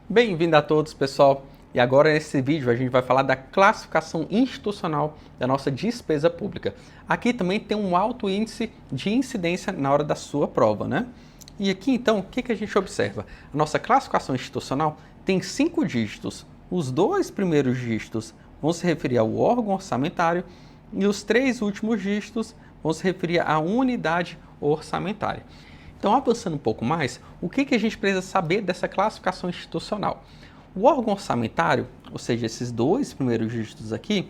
Bem-vindo a todos, pessoal. E agora nesse vídeo a gente vai falar da classificação institucional da nossa despesa pública. Aqui também tem um alto índice de incidência na hora da sua prova, né? E aqui então, o que a gente observa? A nossa classificação institucional tem 5 dígitos. Os 2 primeiros dígitos vão se referir ao órgão orçamentário e os 3 últimos dígitos vão se referir à unidade orçamentária. Então, avançando um pouco mais, o que a gente precisa saber dessa classificação institucional? O órgão orçamentário, ou seja, esses 2 primeiros dígitos aqui,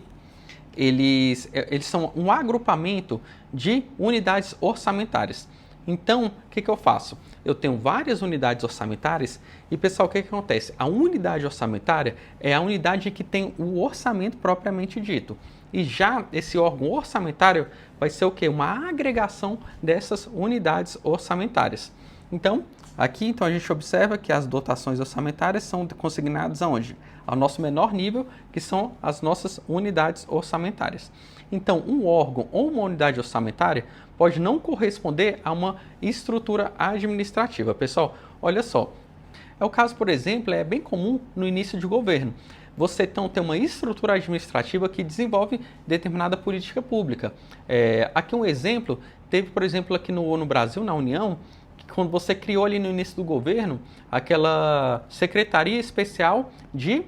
eles são um agrupamento de unidades orçamentárias. Então, o que eu faço? Eu tenho várias unidades orçamentárias e, pessoal, o que acontece? A unidade orçamentária é a unidade que tem o orçamento propriamente dito. E já esse órgão orçamentário vai ser o quê? Uma agregação dessas unidades orçamentárias. Então, aqui a gente observa que as dotações orçamentárias são consignadas aonde? Ao nosso menor nível, que são as nossas unidades orçamentárias. Então, um órgão ou uma unidade orçamentária pode não corresponder a uma estrutura administrativa. Pessoal, olha só. É o caso, por exemplo, é bem comum no início de governo. Você então tem uma estrutura administrativa que desenvolve determinada política pública. Aqui um exemplo, teve, por exemplo, aqui no Brasil, na União, que quando você criou ali no início do governo, aquela Secretaria Especial de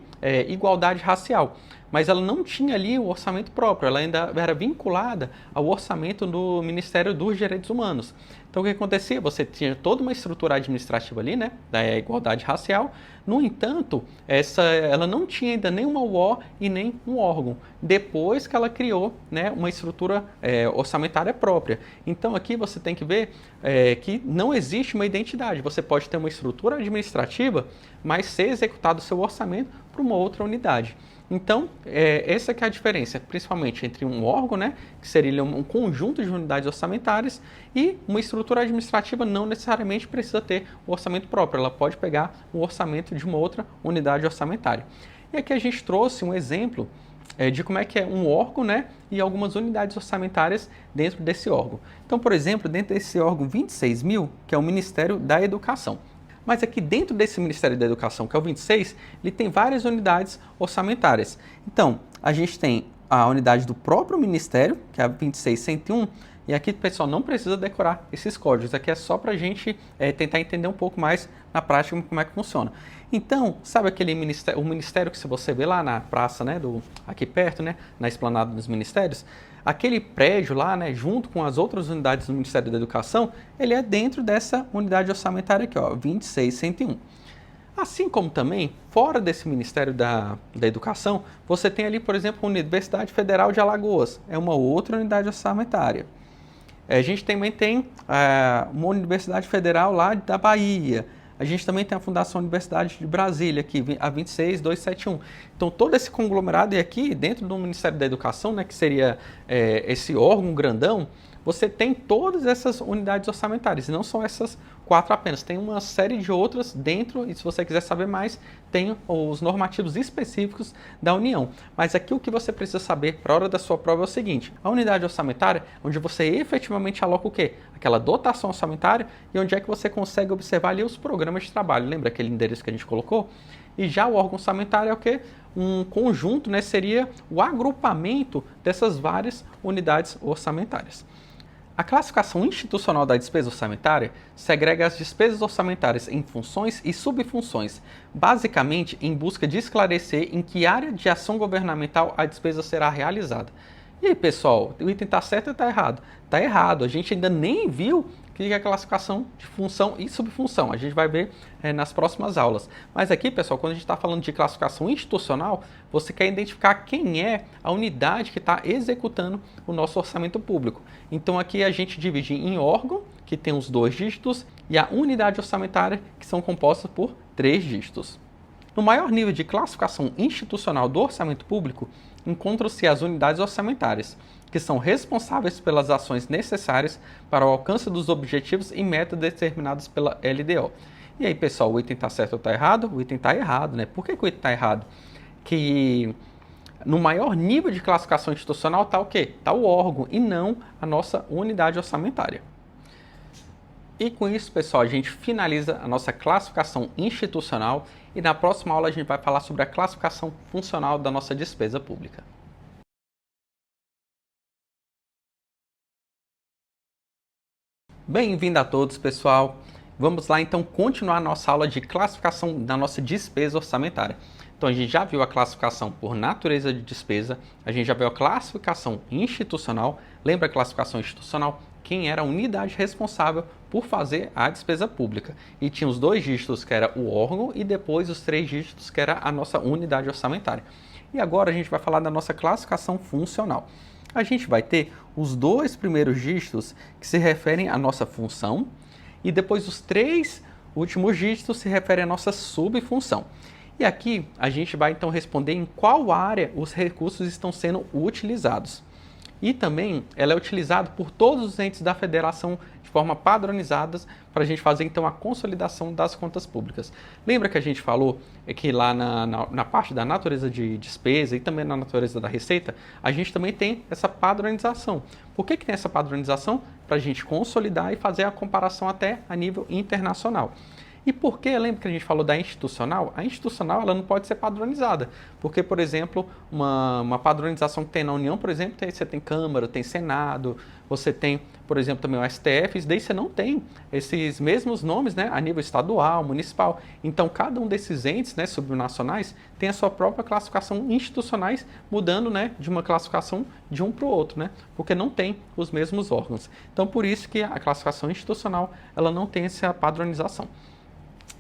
Igualdade Racial. Mas ela não tinha ali o orçamento próprio, ela ainda era vinculada ao orçamento do Ministério dos Direitos Humanos. Então o que acontecia? Você tinha toda uma estrutura administrativa ali, né, da igualdade racial. No entanto, ela não tinha ainda nem uma UO e nem um órgão, depois que ela criou, né, uma estrutura orçamentária própria. Então aqui você tem que ver que não existe uma identidade. Você pode ter uma estrutura administrativa, mas ser executado o seu orçamento para uma outra unidade. Então, essa que é a diferença, principalmente entre um órgão, né, que seria um conjunto de unidades orçamentárias, e uma estrutura administrativa não necessariamente precisa ter o orçamento próprio, ela pode pegar o orçamento de uma outra unidade orçamentária. E aqui a gente trouxe um exemplo de como é que é um órgão, né, e algumas unidades orçamentárias dentro desse órgão. Então, por exemplo, dentro desse órgão 26.000, que é o Ministério da Educação. Mas aqui dentro desse Ministério da Educação, que é o 26, ele tem várias unidades orçamentárias. Então, a gente tem a unidade do próprio Ministério, que é a 26101, e aqui, pessoal, não precisa decorar esses códigos. Aqui é só para a gente tentar entender um pouco mais na prática como é que funciona. Então, sabe aquele ministério, o ministério que você vê lá na praça, né, aqui perto, né, na esplanada dos ministérios? Aquele prédio lá, né, junto com as outras unidades do Ministério da Educação, ele é dentro dessa unidade orçamentária aqui, ó, 26101. Assim como também, fora desse Ministério da Educação, você tem ali, por exemplo, a Universidade Federal de Alagoas, é uma outra unidade orçamentária. A gente também tem uma Universidade Federal lá da Bahia. A gente também tem a Fundação Universidade de Brasília, aqui, a 26271. Então, todo esse conglomerado, e aqui dentro do Ministério da Educação, né, que seria esse órgão grandão, você tem todas essas unidades orçamentárias, e não são essas 4 apenas, tem uma série de outras dentro, e se você quiser saber mais, tem os normativos específicos da União. Mas aqui o que você precisa saber para a hora da sua prova é o seguinte: a unidade orçamentária, onde você efetivamente aloca o quê? Aquela dotação orçamentária, e onde é que você consegue observar ali os programas de trabalho. Lembra aquele endereço que a gente colocou? E já o órgão orçamentário é o quê? Um conjunto, né, seria o agrupamento dessas várias unidades orçamentárias. A classificação institucional da despesa orçamentária segrega as despesas orçamentárias em funções e subfunções, basicamente em busca de esclarecer em que área de ação governamental a despesa será realizada. E aí, pessoal, o item está certo ou está errado? Está errado, a gente ainda nem viu o que é a classificação de função e subfunção. A gente vai ver nas próximas aulas. Mas aqui, pessoal, quando a gente está falando de classificação institucional, você quer identificar quem é a unidade que está executando o nosso orçamento público. Então aqui a gente divide em órgão, que tem os 2 dígitos, e a unidade orçamentária, que são compostas por 3 dígitos. No maior nível de classificação institucional do orçamento público, encontram-se as unidades orçamentárias, que são responsáveis pelas ações necessárias para o alcance dos objetivos e metas determinados pela LDO. E aí, pessoal, o item está certo ou está errado? O item está errado, né? Por que o item está errado? Que no maior nível de classificação institucional está o quê? Está o órgão e não a nossa unidade orçamentária. E com isso, pessoal, a gente finaliza a nossa classificação institucional e na próxima aula a gente vai falar sobre a classificação funcional da nossa despesa pública. Bem-vindo a todos, pessoal! Vamos lá então continuar a nossa aula de classificação da nossa despesa orçamentária. Então a gente já viu a classificação por natureza de despesa, a gente já viu a classificação institucional. Lembra a classificação institucional? Quem era a unidade responsável por fazer a despesa pública. E tinha os 2 dígitos que era o órgão e depois os 3 dígitos que era a nossa unidade orçamentária. E agora a gente vai falar da nossa classificação funcional. A gente vai ter os 2 primeiros dígitos que se referem à nossa função e depois os 3 últimos dígitos se referem à nossa subfunção. E aqui a gente vai então responder em qual área os recursos estão sendo utilizados. E também ela é utilizada por todos os entes da federação de forma padronizada para a gente fazer então a consolidação das contas públicas. Lembra que a gente falou que lá na parte da natureza de despesa e também na natureza da receita, a gente também tem essa padronização. Por que tem essa padronização? Para a gente consolidar e fazer a comparação até a nível internacional. E por que, lembra que a gente falou da institucional? A institucional ela não pode ser padronizada, porque, por exemplo, uma padronização que tem na União, por exemplo, você tem Câmara, tem Senado, você tem, por exemplo, também o STF, isso daí você não tem esses mesmos nomes, né, a nível estadual, municipal. Então, cada um desses entes, né, subnacionais tem a sua própria classificação institucionais, mudando, né, de uma classificação de um para o outro, né, porque não tem os mesmos órgãos. Então, por isso que a classificação institucional ela não tem essa padronização.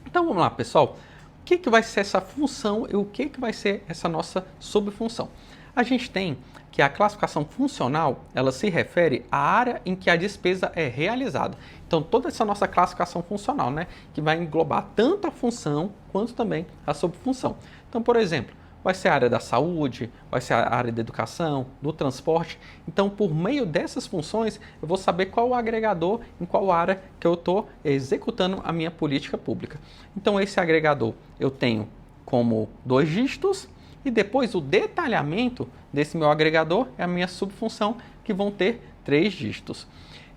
Então vamos lá, pessoal. O que vai ser essa função e o que vai ser essa nossa subfunção? A gente tem que a classificação funcional, ela se refere à área em que a despesa é realizada. Então toda essa nossa classificação funcional, né, que vai englobar tanto a função quanto também a subfunção. Então, por exemplo, vai ser a área da saúde, vai ser a área da educação, do transporte. Então, por meio dessas funções, eu vou saber qual o agregador, em qual área que eu estou executando a minha política pública. Então, esse agregador eu tenho como 2 dígitos e depois o detalhamento desse meu agregador é a minha subfunção, que vão ter 3 dígitos.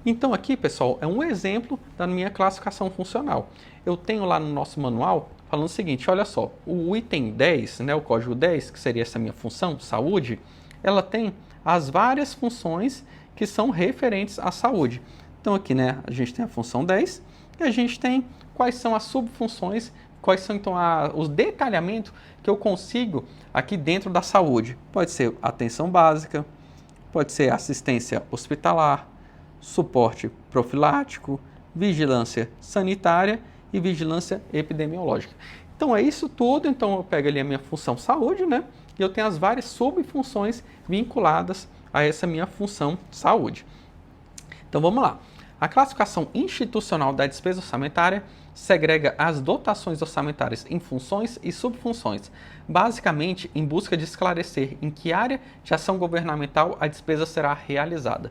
Então, aqui, pessoal, é um exemplo da minha classificação funcional. Eu tenho lá no nosso manual falando o seguinte, olha só, o item 10, né, o código 10, que seria essa minha função, saúde, ela tem as várias funções que são referentes à saúde. Então aqui, né, a gente tem a função 10 e a gente tem quais são as subfunções, quais são então os detalhamentos que eu consigo aqui dentro da saúde. Pode ser atenção básica, pode ser assistência hospitalar, suporte profilático, vigilância sanitária e vigilância epidemiológica. Então é isso tudo, então eu pego ali a minha função saúde, né? E eu tenho as várias subfunções vinculadas a essa minha função saúde. Então vamos lá. A classificação institucional da despesa orçamentária segrega as dotações orçamentárias em funções e subfunções, basicamente em busca de esclarecer em que área de ação governamental a despesa será realizada.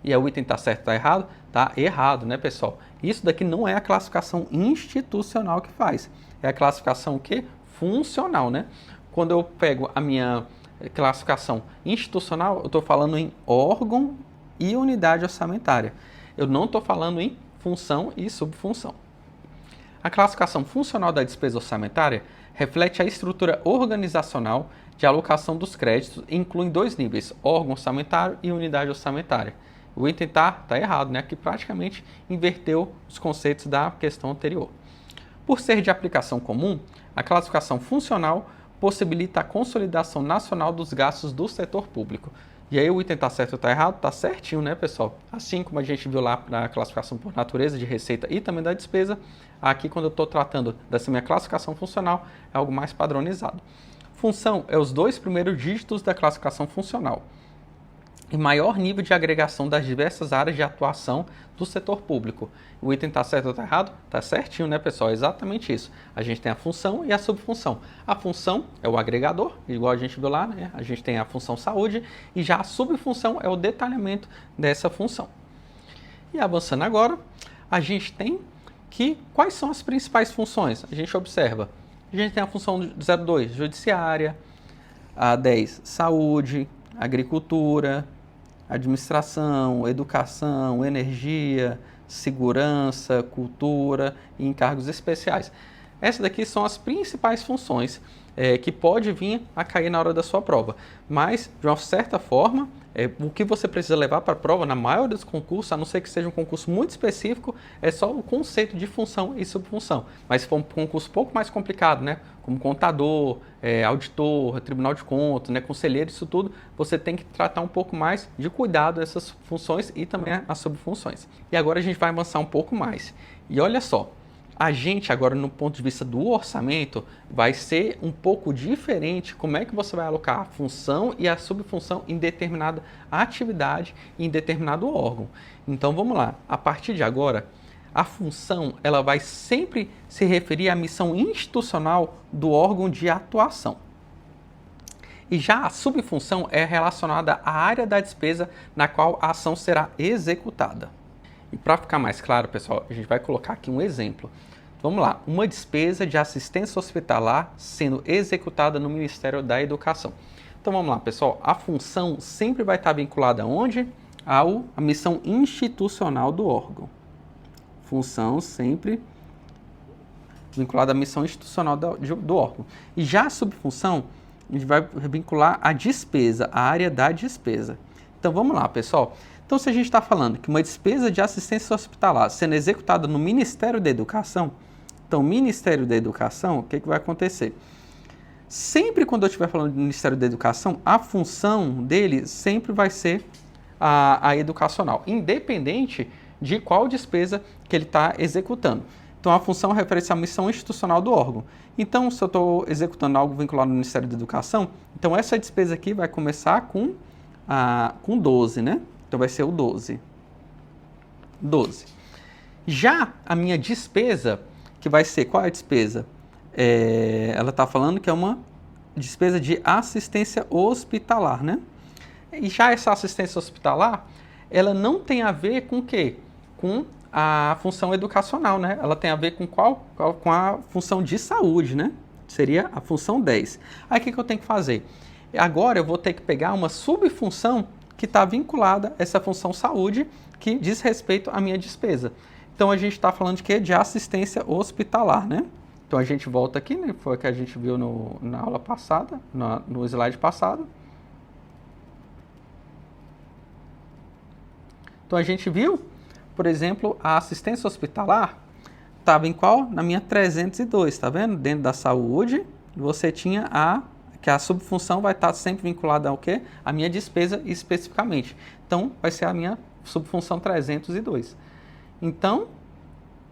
E o item está certo ou está errado? Está errado, né, pessoal? Isso daqui não é a classificação institucional que faz. É a classificação que? Funcional, né? Quando eu pego a minha classificação institucional, eu estou falando em órgão e unidade orçamentária. Eu não estou falando em função e subfunção. A classificação funcional da despesa orçamentária reflete a estrutura organizacional de alocação dos créditos e inclui 2 níveis, órgão orçamentário e unidade orçamentária. O item tá errado, né? Que praticamente inverteu os conceitos da questão anterior. Por ser de aplicação comum, a classificação funcional possibilita a consolidação nacional dos gastos do setor público. E aí o item está certo ou está errado? Está certinho, né, pessoal? Assim como a gente viu lá na classificação por natureza de receita e também da despesa, aqui quando eu estou tratando dessa minha classificação funcional, é algo mais padronizado. Função é os 2 primeiros dígitos da classificação funcional. E maior nível de agregação das diversas áreas de atuação do setor público. O item está certo ou está errado? Está certinho, né, pessoal? É exatamente isso. A gente tem a função e a subfunção. A função é o agregador, igual a gente viu lá, né? A gente tem a função saúde e já a subfunção é o detalhamento dessa função. E avançando agora, a gente tem que quais são as principais funções? A gente observa. A gente tem a função 02, judiciária, a 10, saúde, agricultura, administração, educação, energia, segurança, cultura e encargos especiais. Essas daqui são as principais funções que pode vir a cair na hora da sua prova. Mas, de uma certa forma, o que você precisa levar para a prova, na maioria dos concursos, a não ser que seja um concurso muito específico, é só o conceito de função e subfunção. Mas se for um concurso um pouco mais complicado, né, como contador, auditor, tribunal de contas, né, conselheiro, isso tudo, você tem que tratar um pouco mais de cuidado dessas funções e também as subfunções. E agora a gente vai avançar um pouco mais. E olha só, a gente agora, no ponto de vista do orçamento, vai ser um pouco diferente como é que você vai alocar a função e a subfunção em determinada atividade e em determinado órgão. Então vamos lá, a partir de agora, a função ela vai sempre se referir à missão institucional do órgão de atuação. E já a subfunção é relacionada à área da despesa na qual a ação será executada. E para ficar mais claro, pessoal, a gente vai colocar aqui um exemplo. Vamos lá, uma despesa de assistência hospitalar sendo executada no Ministério da Educação. Então vamos lá, pessoal, a função sempre vai estar vinculada aonde? À missão institucional do órgão. Função sempre vinculada à missão institucional do órgão. E já a subfunção, a gente vai vincular a despesa, a área da despesa. Então vamos lá, pessoal. Então, se a gente está falando que uma despesa de assistência hospitalar sendo executada no Ministério da Educação, então, Ministério da Educação, o que vai acontecer? Sempre quando eu estiver falando do Ministério da Educação, a função dele sempre vai ser a educacional, independente de qual despesa que ele está executando. Então, a função refere-se à missão institucional do órgão. Então, se eu estou executando algo vinculado ao Ministério da Educação, então essa despesa aqui vai começar com 12, né? Então, vai ser o 12. 12. Já a minha despesa, que vai ser, qual é a despesa? Ela está falando que é uma despesa de assistência hospitalar, né? E já essa assistência hospitalar, ela não tem a ver com o quê? Com a função educacional, né? Ela tem a ver com com a função de saúde, né? Seria a função 10. Aí o que eu tenho que fazer? Agora eu vou ter que pegar uma subfunção que está vinculada a essa função saúde, que diz respeito à minha despesa. Então a gente está falando de quê? De assistência hospitalar, né? Então a gente volta aqui, né? Foi o que a gente viu na aula passada, no slide passado. Então a gente viu, por exemplo, a assistência hospitalar estava em qual? Na minha 302, tá vendo? Dentro da saúde, você tinha que a subfunção vai estar sempre vinculada ao quê? A minha despesa especificamente. Então vai ser a minha subfunção 302. Então,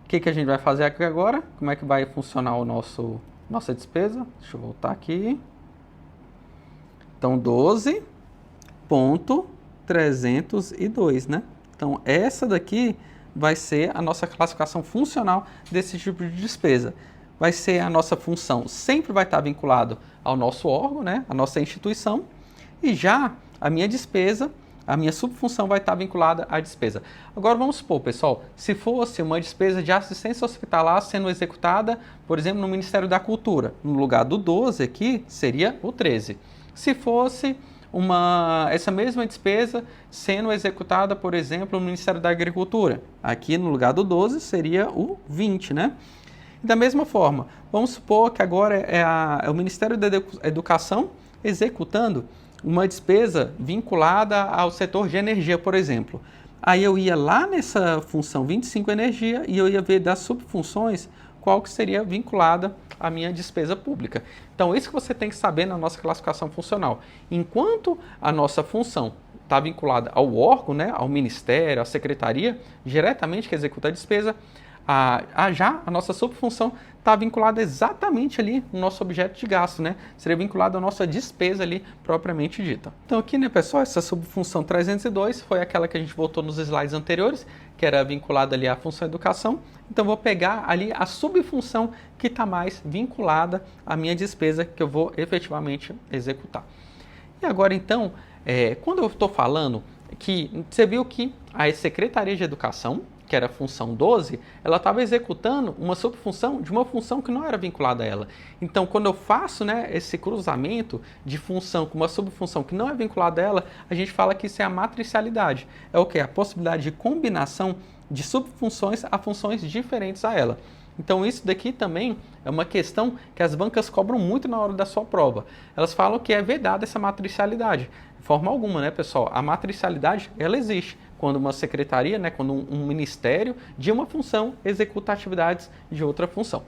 o que a gente vai fazer aqui agora? Como é que vai funcionar nossa despesa? Deixa eu voltar aqui. Então, 12.302, né? Então, essa daqui vai ser a nossa classificação funcional desse tipo de despesa. Vai ser a nossa função, sempre vai estar vinculado ao nosso órgão, né? A nossa instituição. E já a minha despesa, a minha subfunção vai estar vinculada à despesa. Agora vamos supor, pessoal, se fosse uma despesa de assistência hospitalar sendo executada, por exemplo, no Ministério da Cultura, no lugar do 12 aqui, seria o 13. Se fosse essa mesma despesa sendo executada, por exemplo, no Ministério da Agricultura, aqui no lugar do 12 seria o 20, né? Da mesma forma, vamos supor que agora é o Ministério da Educação executando uma despesa vinculada ao setor de energia, por exemplo. Aí eu ia lá nessa função 25 energia e eu ia ver das subfunções qual que seria vinculada à minha despesa pública. Então, isso que você tem que saber na nossa classificação funcional. Enquanto a nossa função está vinculada ao órgão, né, ao ministério, à secretaria, diretamente que executa a despesa, já a nossa subfunção está vinculada exatamente ali no nosso objeto de gasto, né? Seria vinculada à nossa despesa ali propriamente dita. Então aqui, né, pessoal, essa subfunção 302 foi aquela que a gente voltou nos slides anteriores, que era vinculada ali à função educação. Então vou pegar ali a subfunção que está mais vinculada à minha despesa que eu vou efetivamente executar. E agora então, quando eu estou falando que você viu que a Secretaria de Educação, que era a função 12, ela estava executando uma subfunção de uma função que não era vinculada a ela. Então, quando eu faço, né, esse cruzamento de função com uma subfunção que não é vinculada a ela, a gente fala que isso é a matricialidade. É o quê? A possibilidade de combinação de subfunções a funções diferentes a ela. Então isso daqui também é uma questão que as bancas cobram muito na hora da sua prova. Elas falam que é vedada essa matricialidade. De forma alguma, né, pessoal? A matricialidade, ela existe quando uma secretaria, né, quando um ministério de uma função executa atividades de outra função.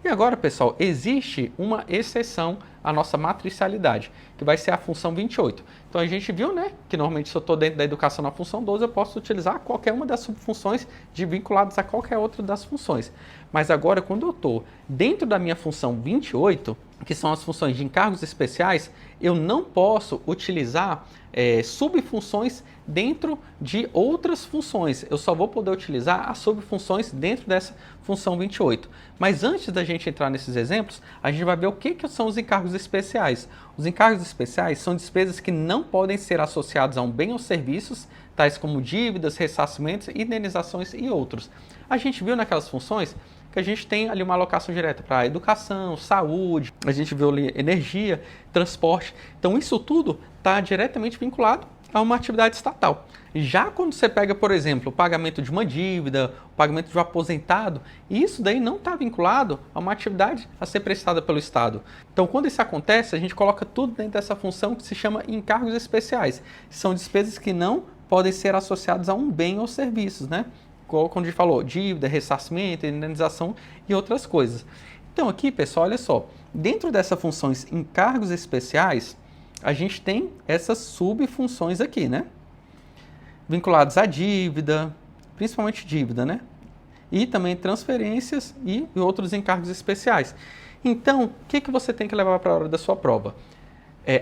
E agora, pessoal, existe uma exceção à nossa matricialidade, que vai ser a função 28. Então a gente viu, né, que normalmente se eu estou dentro da educação na função 12, eu posso utilizar qualquer uma das subfunções vinculadas a qualquer outra das funções. Mas agora, quando eu estou dentro da minha função 28, que são as funções de encargos especiais, eu não posso utilizar subfunções dentro de outras funções. Eu só vou poder utilizar as subfunções dentro dessa função 28. Mas antes da gente entrar nesses exemplos, a gente vai ver o que são os encargos especiais. Os encargos especiais são despesas que não podem ser associadas a um bem ou serviços, tais como dívidas, ressarcimentos, indenizações e outros. A gente viu naquelas funções que a gente tem ali uma alocação direta para educação, saúde, a gente viu ali energia, transporte. Então isso tudo está diretamente vinculado a uma atividade estatal. Já quando você pega, por exemplo, o pagamento de uma dívida, o pagamento de um aposentado, isso daí não está vinculado a uma atividade a ser prestada pelo Estado. Então, quando isso acontece, a gente coloca tudo dentro dessa função que se chama encargos especiais. São despesas que não podem ser associadas a um bem ou serviços, né? Como a gente falou, dívida, ressarcimento, indenização e outras coisas. Então aqui, pessoal, olha só, dentro dessas funções encargos especiais, a gente tem essas subfunções aqui, né? Vinculados à dívida, principalmente dívida, né? E também transferências e outros encargos especiais. Então, o que você tem que levar para a hora da sua prova?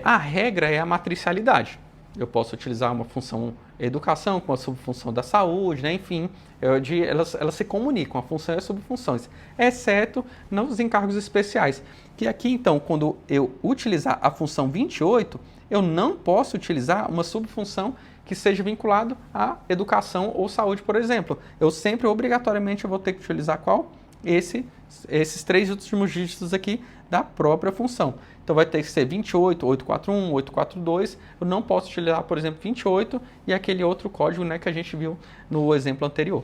A regra é a matricialidade. Eu posso utilizar uma função educação com a subfunção da saúde, né? Enfim, elas se comunicam, a função e as subfunções, exceto nos encargos especiais. Que aqui, então, quando eu utilizar a função 28, eu não posso utilizar uma subfunção que seja vinculado à educação ou saúde, por exemplo. Eu sempre, obrigatoriamente, vou ter que utilizar qual? Esses três últimos dígitos aqui da própria função. Então vai ter que ser 28, 841, 842. Eu não posso utilizar, por exemplo, 28 e aquele outro código, né, que a gente viu no exemplo anterior.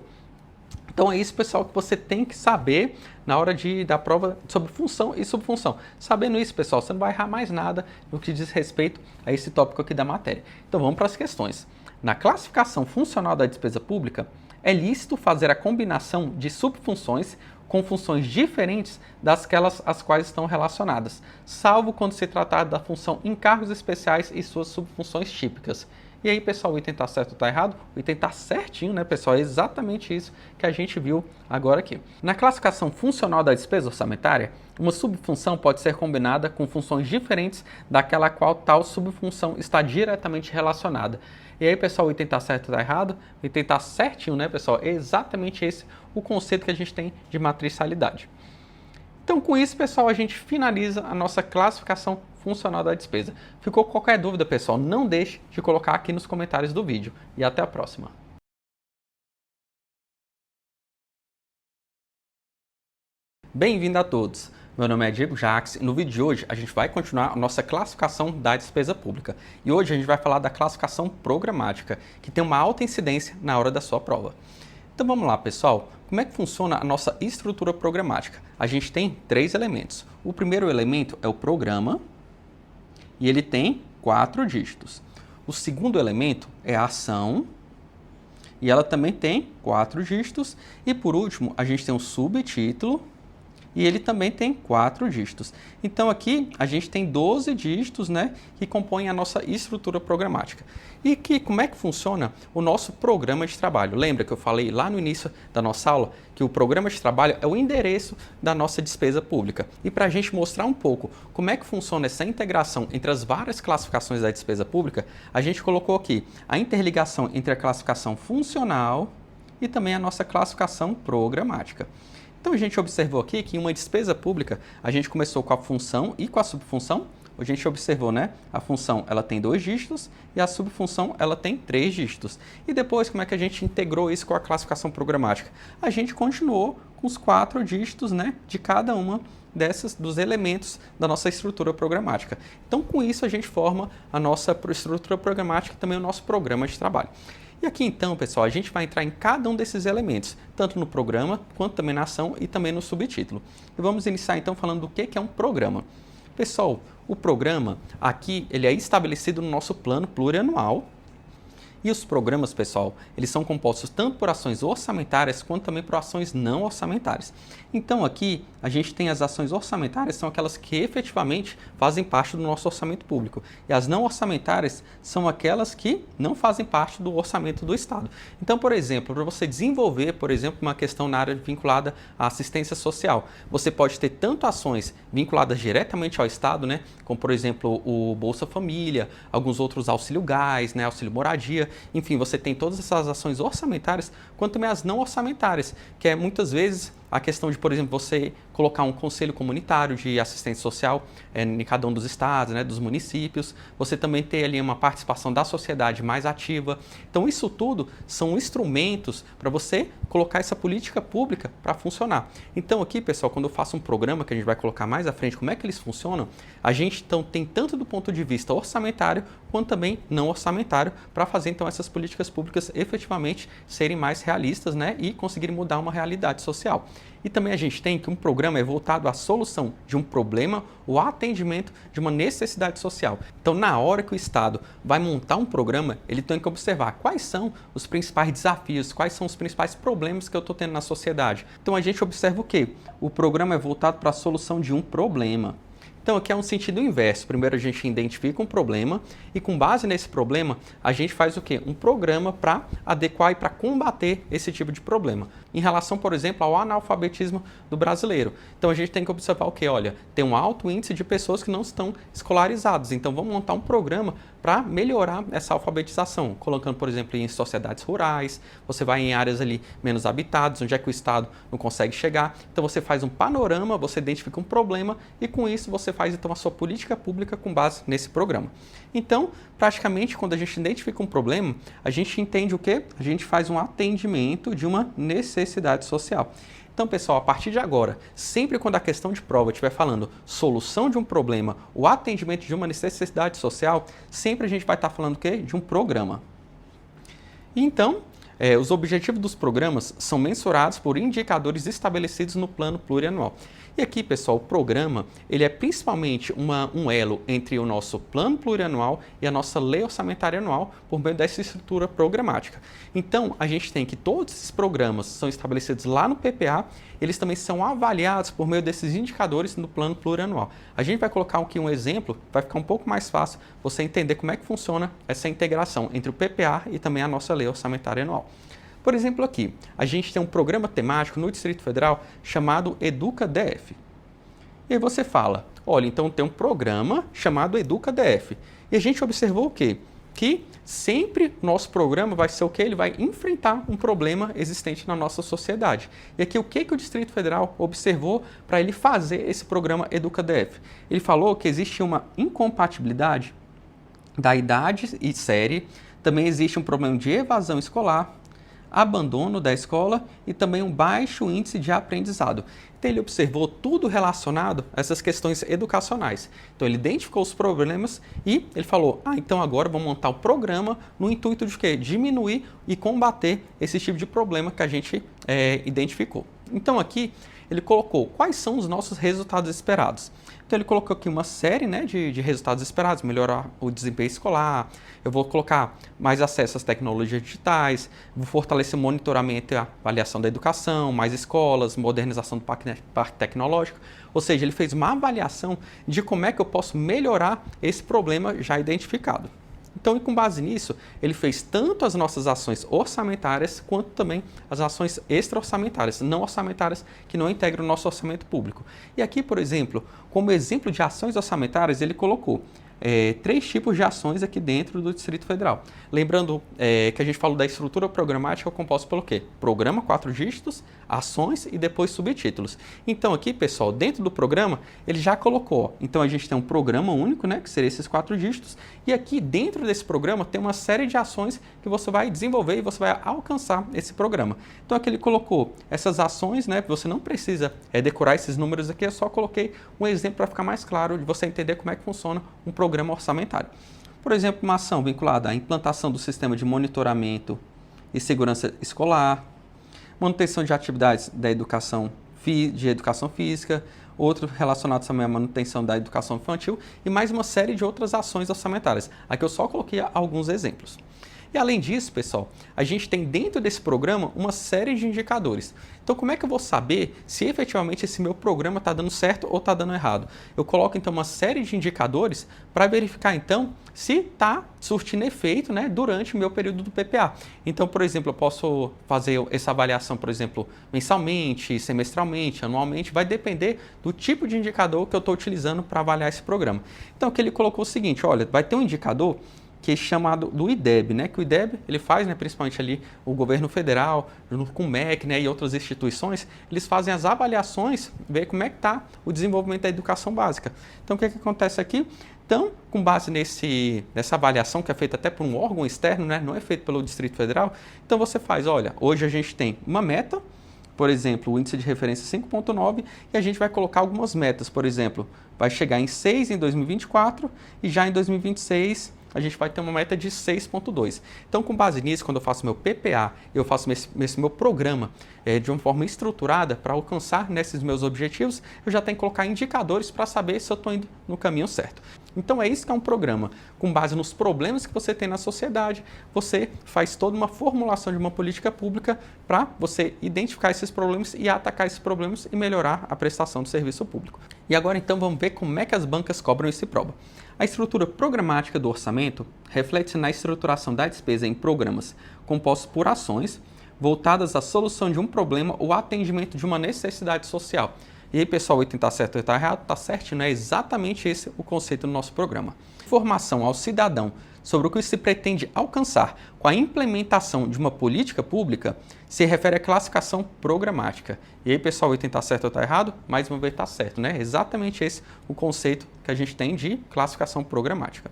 Então é isso, pessoal, que você tem que saber na hora da prova sobre função e subfunção. Sabendo isso, pessoal, você não vai errar mais nada no que diz respeito a esse tópico aqui da matéria. Então vamos para as questões. Na classificação funcional da despesa pública, é lícito fazer a combinação de subfunções com funções diferentes das às quais estão relacionadas, salvo quando se tratar da função encargos especiais e suas subfunções típicas. E aí, pessoal, o item está certo ou está errado? O item está certinho, né, pessoal? É exatamente isso que a gente viu agora aqui. Na classificação funcional da despesa orçamentária, uma subfunção pode ser combinada com funções diferentes daquela a qual tal subfunção está diretamente relacionada. E aí, pessoal, o item está certo ou está errado? O item está certinho, né, pessoal? É exatamente esse o conceito que a gente tem de matricialidade. Então, com isso, pessoal, a gente finaliza a nossa classificação funcional da despesa. Ficou qualquer dúvida, pessoal, não deixe de colocar aqui nos comentários do vídeo. E até a próxima. Bem-vindo a todos! Meu nome é Diego Jacques e no vídeo de hoje a gente vai continuar a nossa classificação da despesa pública. E hoje a gente vai falar da classificação programática, que tem uma alta incidência na hora da sua prova. Então vamos lá, pessoal. Como é que funciona a nossa estrutura programática? A gente tem três elementos. O primeiro elemento é o programa e ele tem 4 dígitos. O segundo elemento é a ação e ela também tem 4 dígitos. E por último, a gente tem o subtítulo e ele também tem 4 dígitos. Então aqui a gente tem 12 dígitos, né, que compõem a nossa estrutura programática. E como é que funciona o nosso programa de trabalho? Lembra que eu falei lá no início da nossa aula que o programa de trabalho é o endereço da nossa despesa pública. E para a gente mostrar um pouco como é que funciona essa integração entre as várias classificações da despesa pública, a gente colocou aqui a interligação entre a classificação funcional e também a nossa classificação programática. Então a gente observou aqui que em uma despesa pública a gente começou com a função e com a subfunção. A gente observou, né? A função ela tem 2 dígitos e a subfunção ela tem 3 dígitos. E depois como é que a gente integrou isso com a classificação programática? A gente continuou com os 4 dígitos, né, de cada uma dos elementos da nossa estrutura programática. Então com isso a gente forma a nossa estrutura programática e também o nosso programa de trabalho. E aqui então, pessoal, a gente vai entrar em cada um desses elementos, tanto no programa, quanto também na ação e também no subtítulo. E vamos iniciar então falando do que é um programa. Pessoal, o programa aqui ele é estabelecido no nosso plano plurianual. E os programas, pessoal, eles são compostos tanto por ações orçamentárias quanto também por ações não orçamentárias. Então aqui a gente tem as ações orçamentárias, são aquelas que efetivamente fazem parte do nosso orçamento público. E as não orçamentárias são aquelas que não fazem parte do orçamento do Estado. Então, por exemplo, para você desenvolver, por exemplo, uma questão na área vinculada à assistência social, você pode ter tanto ações vinculadas diretamente ao Estado, né, como por exemplo o Bolsa Família, alguns outros auxílio gás, né, auxílio moradia. Enfim, você tem todas essas ações orçamentárias, quanto também as não orçamentárias, que é muitas vezes a questão de, por exemplo, você colocar um conselho comunitário de assistência social em cada um dos estados, né, dos municípios, você também ter ali uma participação da sociedade mais ativa. Então, isso tudo são instrumentos para você colocar essa política pública para funcionar. Então, aqui, pessoal, quando eu faço um programa, que a gente vai colocar mais à frente, como é que eles funcionam, a gente então tem tanto do ponto de vista orçamentário, quanto também não orçamentário, para fazer então essas políticas públicas efetivamente serem mais realistas, né, e conseguirem mudar uma realidade social. E também a gente tem que um programa é voltado à solução de um problema ou atendimento de uma necessidade social. Então, na hora que o Estado vai montar um programa, ele tem que observar quais são os principais desafios, quais são os principais problemas que eu estou tendo na sociedade. Então, a gente observa o quê? O programa é voltado para a solução de um problema. Então, aqui é um sentido inverso. Primeiro, a gente identifica um problema e, com base nesse problema, a gente faz o quê? Um programa para adequar e para combater esse tipo de problema. Em relação, por exemplo, ao analfabetismo do brasileiro. Então, a gente tem que observar o quê? Olha, tem um alto índice de pessoas que não estão escolarizadas. Então, vamos montar um programa para melhorar essa alfabetização, colocando, por exemplo, em sociedades rurais, você vai em áreas ali menos habitadas, onde é que o Estado não consegue chegar. Então, você faz um panorama, você identifica um problema e, com isso, você faz então a sua política pública com base nesse programa. Então, praticamente, quando a gente identifica um problema, a gente entende o quê? A gente faz um atendimento de uma necessidade social. Então, pessoal, a partir de agora, sempre quando a questão de prova estiver falando solução de um problema ou atendimento de uma necessidade social, sempre a gente vai estar falando o quê? De um programa. Então, os objetivos dos programas são mensurados por indicadores estabelecidos no plano plurianual. E aqui, pessoal, o programa ele é principalmente um elo entre o nosso plano plurianual e a nossa lei orçamentária anual por meio dessa estrutura programática. Então, a gente tem que todos esses programas são estabelecidos lá no PPA, eles também são avaliados por meio desses indicadores no plano plurianual. A gente vai colocar aqui um exemplo, vai ficar um pouco mais fácil você entender como é que funciona essa integração entre o PPA e também a nossa lei orçamentária anual. Por exemplo, aqui, a gente tem um programa temático no Distrito Federal chamado EducaDF. E aí você fala, olha, então tem um programa chamado EducaDF. E a gente observou o quê? Que sempre nosso programa vai ser o quê? Ele vai enfrentar um problema existente na nossa sociedade. E aqui o que o Distrito Federal observou para ele fazer esse programa EducaDF? Ele falou que existe uma incompatibilidade da idade e série, também existe um problema de evasão escolar, abandono da escola e também um baixo índice de aprendizado. Então, ele observou tudo relacionado a essas questões educacionais. Então, ele identificou os problemas e ele falou, então agora vamos montar o programa no intuito de quê? Diminuir e combater esse tipo de problema que a gente identificou. Então, aqui, ele colocou quais são os nossos resultados esperados. Então, ele colocou aqui uma série, né, de resultados esperados, melhorar o desempenho escolar, eu vou colocar mais acesso às tecnologias digitais, vou fortalecer o monitoramento e a avaliação da educação, mais escolas, modernização do parque tecnológico. Ou seja, ele fez uma avaliação de como é que eu posso melhorar esse problema já identificado. Então, e com base nisso, ele fez tanto as nossas ações orçamentárias, quanto também as ações extra-orçamentárias, não orçamentárias, que não integram o nosso orçamento público. E aqui, por exemplo, como exemplo de ações orçamentárias, ele colocou 3 tipos de ações aqui dentro do Distrito Federal. Lembrando que a gente falou da estrutura programática composta pelo quê? Programa 4 dígitos, ações e depois subtítulos. Então aqui, pessoal, dentro do programa, ele já colocou. Então a gente tem um programa único, né, que seria esses 4 dígitos, e aqui dentro desse programa tem uma série de ações que você vai desenvolver e você vai alcançar esse programa. Então aqui ele colocou essas ações, né, você não precisa decorar esses números aqui, eu só coloquei um exemplo para ficar mais claro de você entender como é que funciona um programa orçamentário. Por exemplo, uma ação vinculada à implantação do sistema de monitoramento e segurança escolar, manutenção de atividades da educação física, outros relacionados também à manutenção da educação infantil e mais uma série de outras ações orçamentárias. Aqui eu só coloquei alguns exemplos. E além disso, pessoal, a gente tem dentro desse programa uma série de indicadores. Então, como é que eu vou saber se efetivamente esse meu programa está dando certo ou está dando errado? Eu coloco, então, uma série de indicadores para verificar, então, se está surtindo efeito, né, durante o meu período do PPA. Então, por exemplo, eu posso fazer essa avaliação, por exemplo, mensalmente, semestralmente, anualmente, vai depender do tipo de indicador que eu estou utilizando para avaliar esse programa. Então, aqui ele colocou o seguinte, olha, vai ter um indicador que é chamado do IDEB, né? Que o IDEB ele faz, né, principalmente ali o governo federal, junto com o MEC, né, e outras instituições, eles fazem as avaliações, ver como é que está o desenvolvimento da educação básica. Então, o que acontece aqui? Então, com base nessa avaliação que é feita até por um órgão externo, né, não é feito pelo Distrito Federal, então você faz, olha, hoje a gente tem uma meta, por exemplo, o índice de referência 5.9 e a gente vai colocar algumas metas, por exemplo, vai chegar em 6 em 2024 e já em 2026 a gente vai ter uma meta de 6.2. Então, com base nisso, quando eu faço meu PPA, eu faço esse meu programa de uma forma estruturada para alcançar nesses meus objetivos, eu já tenho que colocar indicadores para saber se eu estou indo no caminho certo. Então, é isso que é um programa. Com base nos problemas que você tem na sociedade, você faz toda uma formulação de uma política pública para você identificar esses problemas e atacar esses problemas e melhorar a prestação do serviço público. E agora, então, vamos ver como é que as bancas cobram esse PROBA. A estrutura programática do orçamento reflete-se na estruturação da despesa em programas compostos por ações voltadas à solução de um problema ou atendimento de uma necessidade social. E aí, pessoal, o item está certo ou está errado? Está certo, não é exatamente esse o conceito do nosso programa. Informação ao cidadão sobre o que se pretende alcançar com a implementação de uma política pública se refere à classificação programática. E aí, pessoal, o item está certo ou está errado? Mais uma vez está certo, né? Exatamente esse o conceito que a gente tem de classificação programática.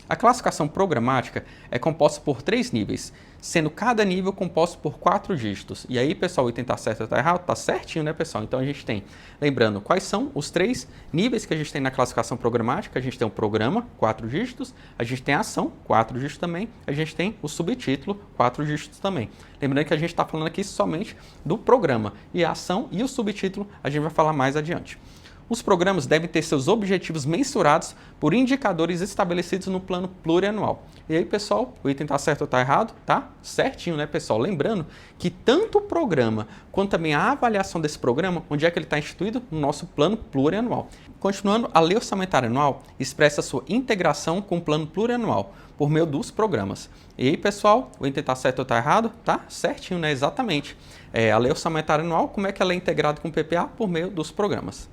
A classificação programática é composta por 3 níveis, sendo cada nível composto por 4 dígitos. E aí, pessoal, o item está certo ou está errado? Está certinho, né, pessoal? Então, a gente tem, lembrando, quais são os 3 níveis que a gente tem na classificação programática? A gente tem o programa, 4 dígitos, a gente tem a ação, 4 dígitos também, a gente tem o subtítulo, 4 dígitos também. Lembrando que a gente está falando aqui somente do programa, e a ação e o subtítulo a gente vai falar mais adiante. Os programas devem ter seus objetivos mensurados por indicadores estabelecidos no plano plurianual. E aí, pessoal, o item está certo ou está errado? Tá certinho, né, pessoal? Lembrando que tanto o programa quanto também a avaliação desse programa, onde é que ele está instituído? No nosso plano plurianual. Continuando, a lei orçamentária anual expressa sua integração com o plano plurianual por meio dos programas. E aí, pessoal, o item está certo ou está errado? Tá certinho, né? Exatamente. A lei orçamentária anual, como é que ela é integrada com o PPA? Por meio dos programas.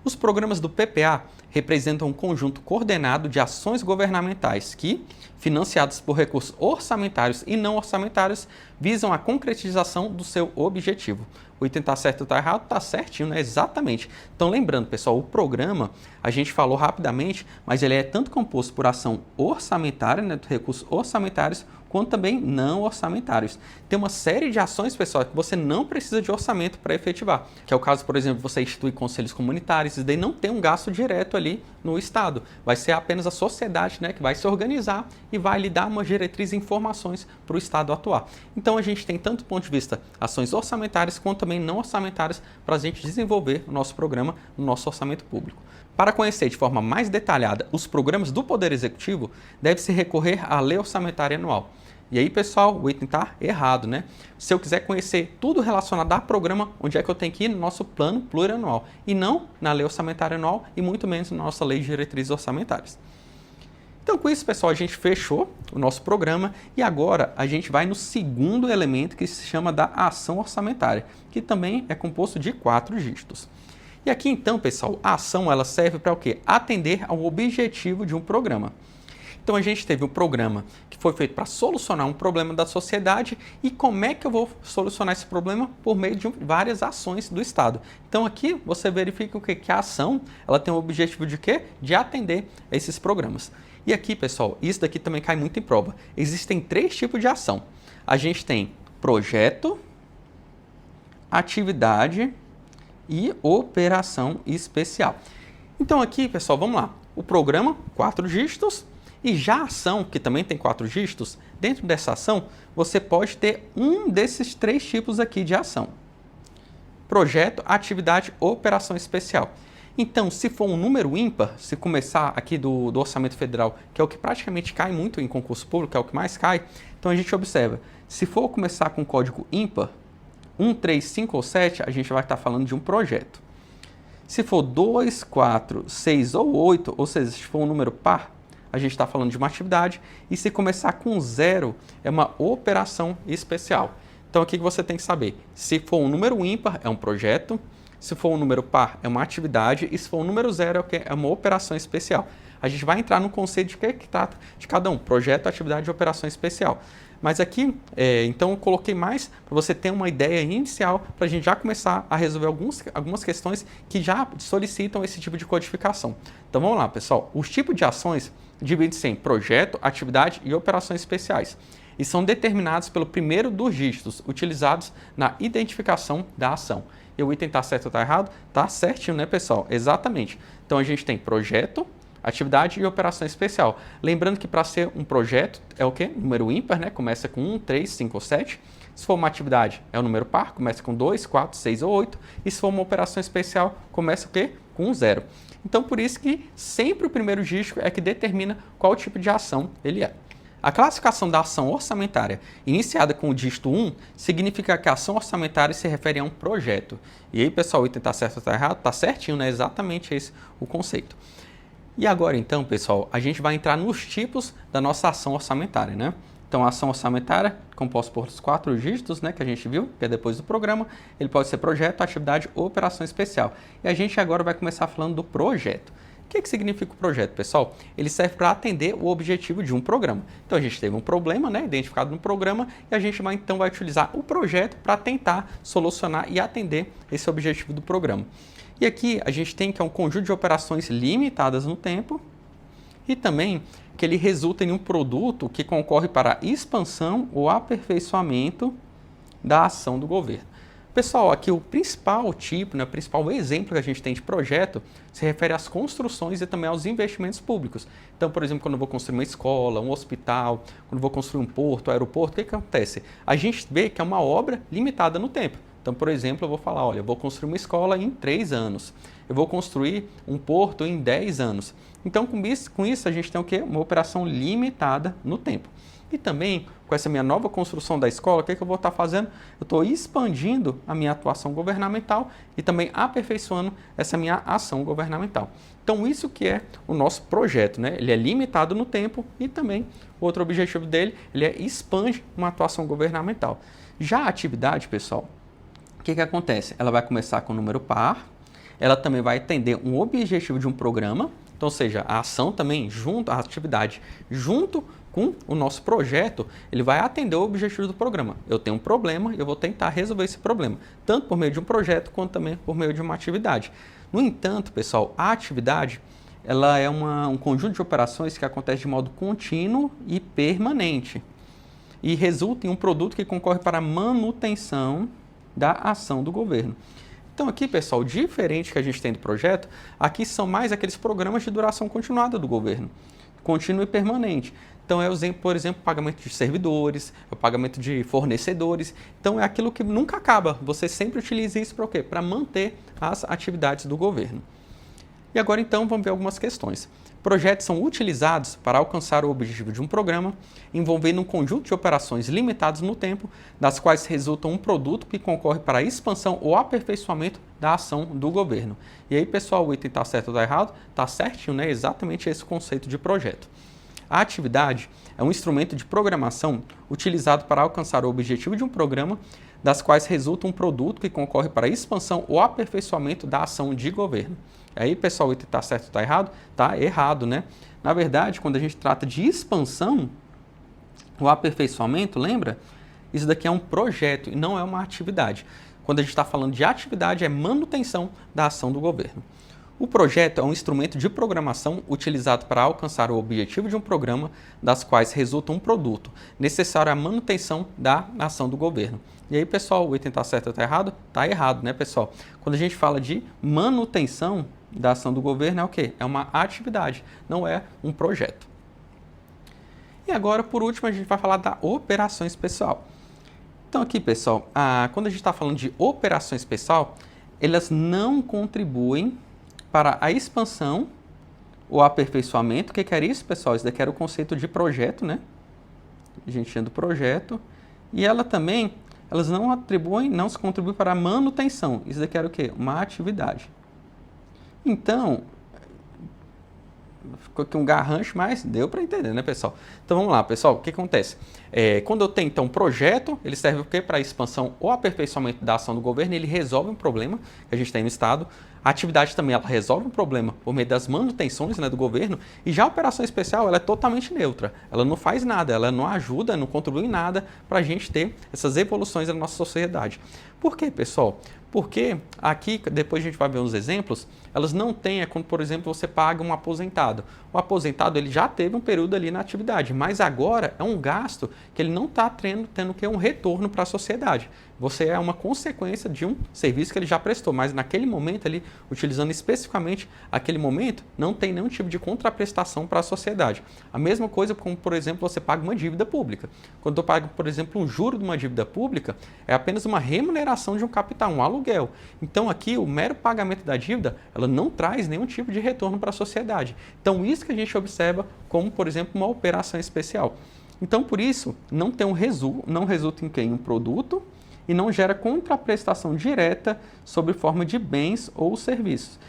Os programas do PPA representam um conjunto coordenado de ações governamentais que, financiadas por recursos orçamentários e não orçamentários, visam a concretização do seu objetivo. O item está certo ou está errado? Está certinho, né? Exatamente. Então, lembrando, pessoal, o programa, a gente falou rapidamente, mas ele é tanto composto por ação orçamentária, né, de recursos orçamentários, quanto também não orçamentários. Tem uma série de ações, pessoal, que você não precisa de orçamento para efetivar, que é o caso, por exemplo, você institui conselhos comunitários, e daí não tem um gasto direto ali no Estado. Vai ser apenas a sociedade, né, que vai se organizar e vai lhe dar uma diretriz e informações para o Estado atuar. Então, a gente tem tanto do ponto de vista ações orçamentárias, quanto também não orçamentárias para a gente desenvolver o nosso programa no nosso orçamento público. Para conhecer de forma mais detalhada os programas do Poder Executivo, deve-se recorrer à Lei Orçamentária Anual. E aí, pessoal, o item está errado, né? Se eu quiser conhecer tudo relacionado a programa, onde é que eu tenho que ir? No nosso plano plurianual. E não na Lei Orçamentária Anual e muito menos na nossa Lei de Diretrizes Orçamentárias. Então, com isso, pessoal, a gente fechou o nosso programa e agora a gente vai no segundo elemento que se chama da ação orçamentária, que também é composto de 4 dígitos. E aqui, então, pessoal, a ação ela serve para o quê? Atender ao objetivo de um programa. Então, a gente teve um programa que foi feito para solucionar um problema da sociedade e como é que eu vou solucionar esse problema? Por meio de várias ações do Estado. Então, aqui você verifica que a ação ela tem o objetivo de quê? De atender esses programas. E aqui, pessoal, isso daqui também cai muito em prova. Existem 3 tipos de ação. A gente tem projeto, atividade e operação especial. Então aqui, pessoal, vamos lá. O programa, 4 dígitos, E já a ação, que também tem 4 dígitos, dentro dessa ação, você pode ter um desses 3 tipos aqui de ação. Projeto, atividade ou operação especial. Então, se for um número ímpar, se começar aqui do Orçamento Federal, que é o que praticamente cai muito em concurso público, é o que mais cai, então a gente observa, se for começar com código ímpar, 1, 3, 5 ou 7, a gente vai estar falando de um projeto. Se for 2, 4, 6 ou 8, ou seja, se for um número par, a gente está falando de uma atividade, e se começar com 0, é uma operação especial. Então, aqui que você tem que saber, se for um número ímpar, é um projeto, se for um número par, é uma atividade, e se for um número 0, é o quê? É uma operação especial. A gente vai entrar no conceito de que trata de cada um, projeto, atividade e operação especial. Mas aqui, então, eu coloquei mais para você ter uma ideia inicial, para a gente já começar a resolver algumas questões que já solicitam esse tipo de codificação. Então, vamos lá, pessoal. Os tipos de ações dividem-se em projeto, atividade e operações especiais, e são determinados pelo primeiro dos dígitos utilizados na identificação da ação. E o item está certo ou está errado? Está certinho, né, pessoal? Exatamente. Então, a gente tem projeto, atividade e operação especial. Lembrando que para ser um projeto é o quê? Número ímpar, né? Começa com 1, 3, 5 ou 7. Se for uma atividade, é o número par, começa com 2, 4, 6 ou 8. E se for uma operação especial, começa o quê? Com 0. Então, por isso que sempre o primeiro dígito é que determina qual tipo de ação ele é. A classificação da ação orçamentária iniciada com o dígito 1 significa que a ação orçamentária se refere a um projeto. E aí, pessoal, o item está certo ou está errado? Está certinho, né? Exatamente esse o conceito. E agora, então, pessoal, a gente vai entrar nos tipos da nossa ação orçamentária, né? Então, a ação orçamentária, composta por 4 dígitos, né, que a gente viu, que é depois do programa, ele pode ser projeto, atividade ou operação especial. E a gente agora vai começar falando do projeto. O que significa o projeto, pessoal? Ele serve para atender o objetivo de um programa. Então, a gente teve um problema, né, identificado no programa, e a gente vai utilizar o projeto para tentar solucionar e atender esse objetivo do programa. E aqui a gente tem que é um conjunto de operações limitadas no tempo e também que ele resulta em um produto que concorre para a expansão ou aperfeiçoamento da ação do governo. Pessoal, aqui o principal tipo, né, o principal exemplo que a gente tem de projeto se refere às construções e também aos investimentos públicos. Então, por exemplo, quando eu vou construir uma escola, um hospital, quando eu vou construir um porto, um aeroporto, o que acontece? A gente vê que é uma obra limitada no tempo. Então, por exemplo, eu vou falar, olha, eu vou construir uma escola em 3 anos, eu vou construir um porto em 10 anos. Então, com isso a gente tem o quê? Uma operação limitada no tempo. E também, com essa minha nova construção da escola, o que eu vou estar fazendo? Eu estou expandindo a minha atuação governamental e também aperfeiçoando essa minha ação governamental. Então, isso que é o nosso projeto, né? Ele é limitado no tempo e também o outro objetivo dele, ele expande uma atuação governamental. Já a atividade, pessoal, o que acontece? Ela vai começar com o número par, ela também vai atender um objetivo de um programa, então, ou seja, a ação também, a atividade, junto com o nosso projeto, ele vai atender o objetivo do programa. Eu tenho um problema e eu vou tentar resolver esse problema, tanto por meio de um projeto, quanto também por meio de uma atividade. No entanto, pessoal, a atividade, ela é um conjunto de operações que acontece de modo contínuo e permanente e resulta em um produto que concorre para a manutenção da ação do governo. Então aqui, pessoal, diferente que a gente tem do projeto, aqui são mais aqueles programas de duração continuada do governo, contínuo e permanente. Então por exemplo, pagamento de servidores, o pagamento de fornecedores. Então é aquilo que nunca acaba. Você sempre utiliza isso para o quê? Para manter as atividades do governo. E agora então vamos ver algumas questões. Projetos são utilizados para alcançar o objetivo de um programa, envolvendo um conjunto de operações limitadas no tempo, das quais resulta um produto que concorre para a expansão ou aperfeiçoamento da ação do governo. E aí, pessoal, o item está certo ou está errado? Está certinho, né? Exatamente esse conceito de projeto. A atividade é um instrumento de programação utilizado para alcançar o objetivo de um programa, das quais resulta um produto que concorre para a expansão ou aperfeiçoamento da ação de governo. Aí, pessoal, está certo ou está errado? Está errado, né? Na verdade, quando a gente trata de expansão, o aperfeiçoamento, lembra? Isso daqui é um projeto e não é uma atividade. Quando a gente está falando de atividade, é manutenção da ação do governo. O projeto é um instrumento de programação utilizado para alcançar o objetivo de um programa, das quais resulta um produto, necessário à manutenção da ação do governo. E aí, pessoal, o item está certo ou está errado? Está errado, né, pessoal? Quando a gente fala de manutenção da ação do governo, é o quê? É uma atividade, não é um projeto. E agora, por último, a gente vai falar da operação especial. Então aqui, pessoal, quando a gente está falando de operação especial, elas não contribuem para a expansão ou aperfeiçoamento. O que era isso, pessoal? Isso daqui era o conceito de projeto, né? A gente tinha do projeto. E elas não atribuem, não se contribuem para a manutenção. Isso daqui era o quê? Uma atividade. Então, ficou aqui um garrancho, mas deu para entender, né, pessoal? Então vamos lá, pessoal, o que acontece? Quando eu tenho, então, um projeto, ele serve o quê? Para a expansão ou aperfeiçoamento da ação do governo, ele resolve um problema que a gente tem no Estado. A atividade também, ela resolve um problema por meio das manutenções, né, do governo, e já a operação especial, ela é totalmente neutra. Ela não faz nada, ela não ajuda, não contribui em nada para a gente ter essas evoluções da nossa sociedade. Por quê, pessoal? Porque aqui, depois a gente vai ver uns exemplos, elas não têm, quando, por exemplo, você paga um aposentado. O aposentado, ele já teve um período ali na atividade, mas agora é um gasto que ele não está tendo que um retorno para a sociedade. Você é uma consequência de um serviço que ele já prestou, mas naquele momento ali, utilizando especificamente aquele momento, não tem nenhum tipo de contraprestação para a sociedade. A mesma coisa como, por exemplo, você paga uma dívida pública. Quando eu pago, por exemplo, um juro de uma dívida pública, é apenas uma remuneração de um capital, um aluguel. Então aqui, o mero pagamento da dívida, ela não traz nenhum tipo de retorno para a sociedade. Então isso que a gente observa como, por exemplo, uma operação especial. Então, por isso, não resulta em quê? Em um produto e não gera contraprestação direta sob forma de bens ou serviços.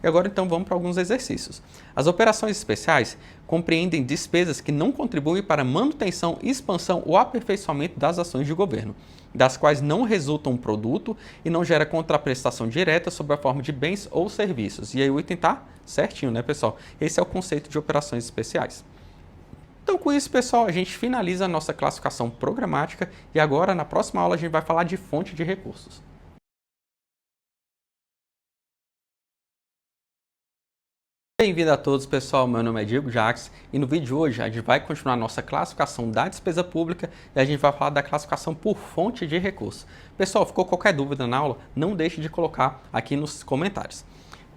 E agora, então, vamos para alguns exercícios. As operações especiais compreendem despesas que não contribuem para a manutenção, expansão ou aperfeiçoamento das ações de governo, das quais não resulta um produto e não gera contraprestação direta sob a forma de bens ou serviços. E aí o item está certinho, né, pessoal? Esse é o conceito de operações especiais. Então, com isso, pessoal, a gente finaliza a nossa classificação programática e agora, na próxima aula, a gente vai falar de fonte de recursos. Bem-vindo a todos, pessoal. Meu nome é Diego Jacques e no vídeo de hoje a gente vai continuar a nossa classificação da despesa pública e a gente vai falar da classificação por fonte de recursos. Pessoal, ficou qualquer dúvida na aula? Não deixe de colocar aqui nos comentários.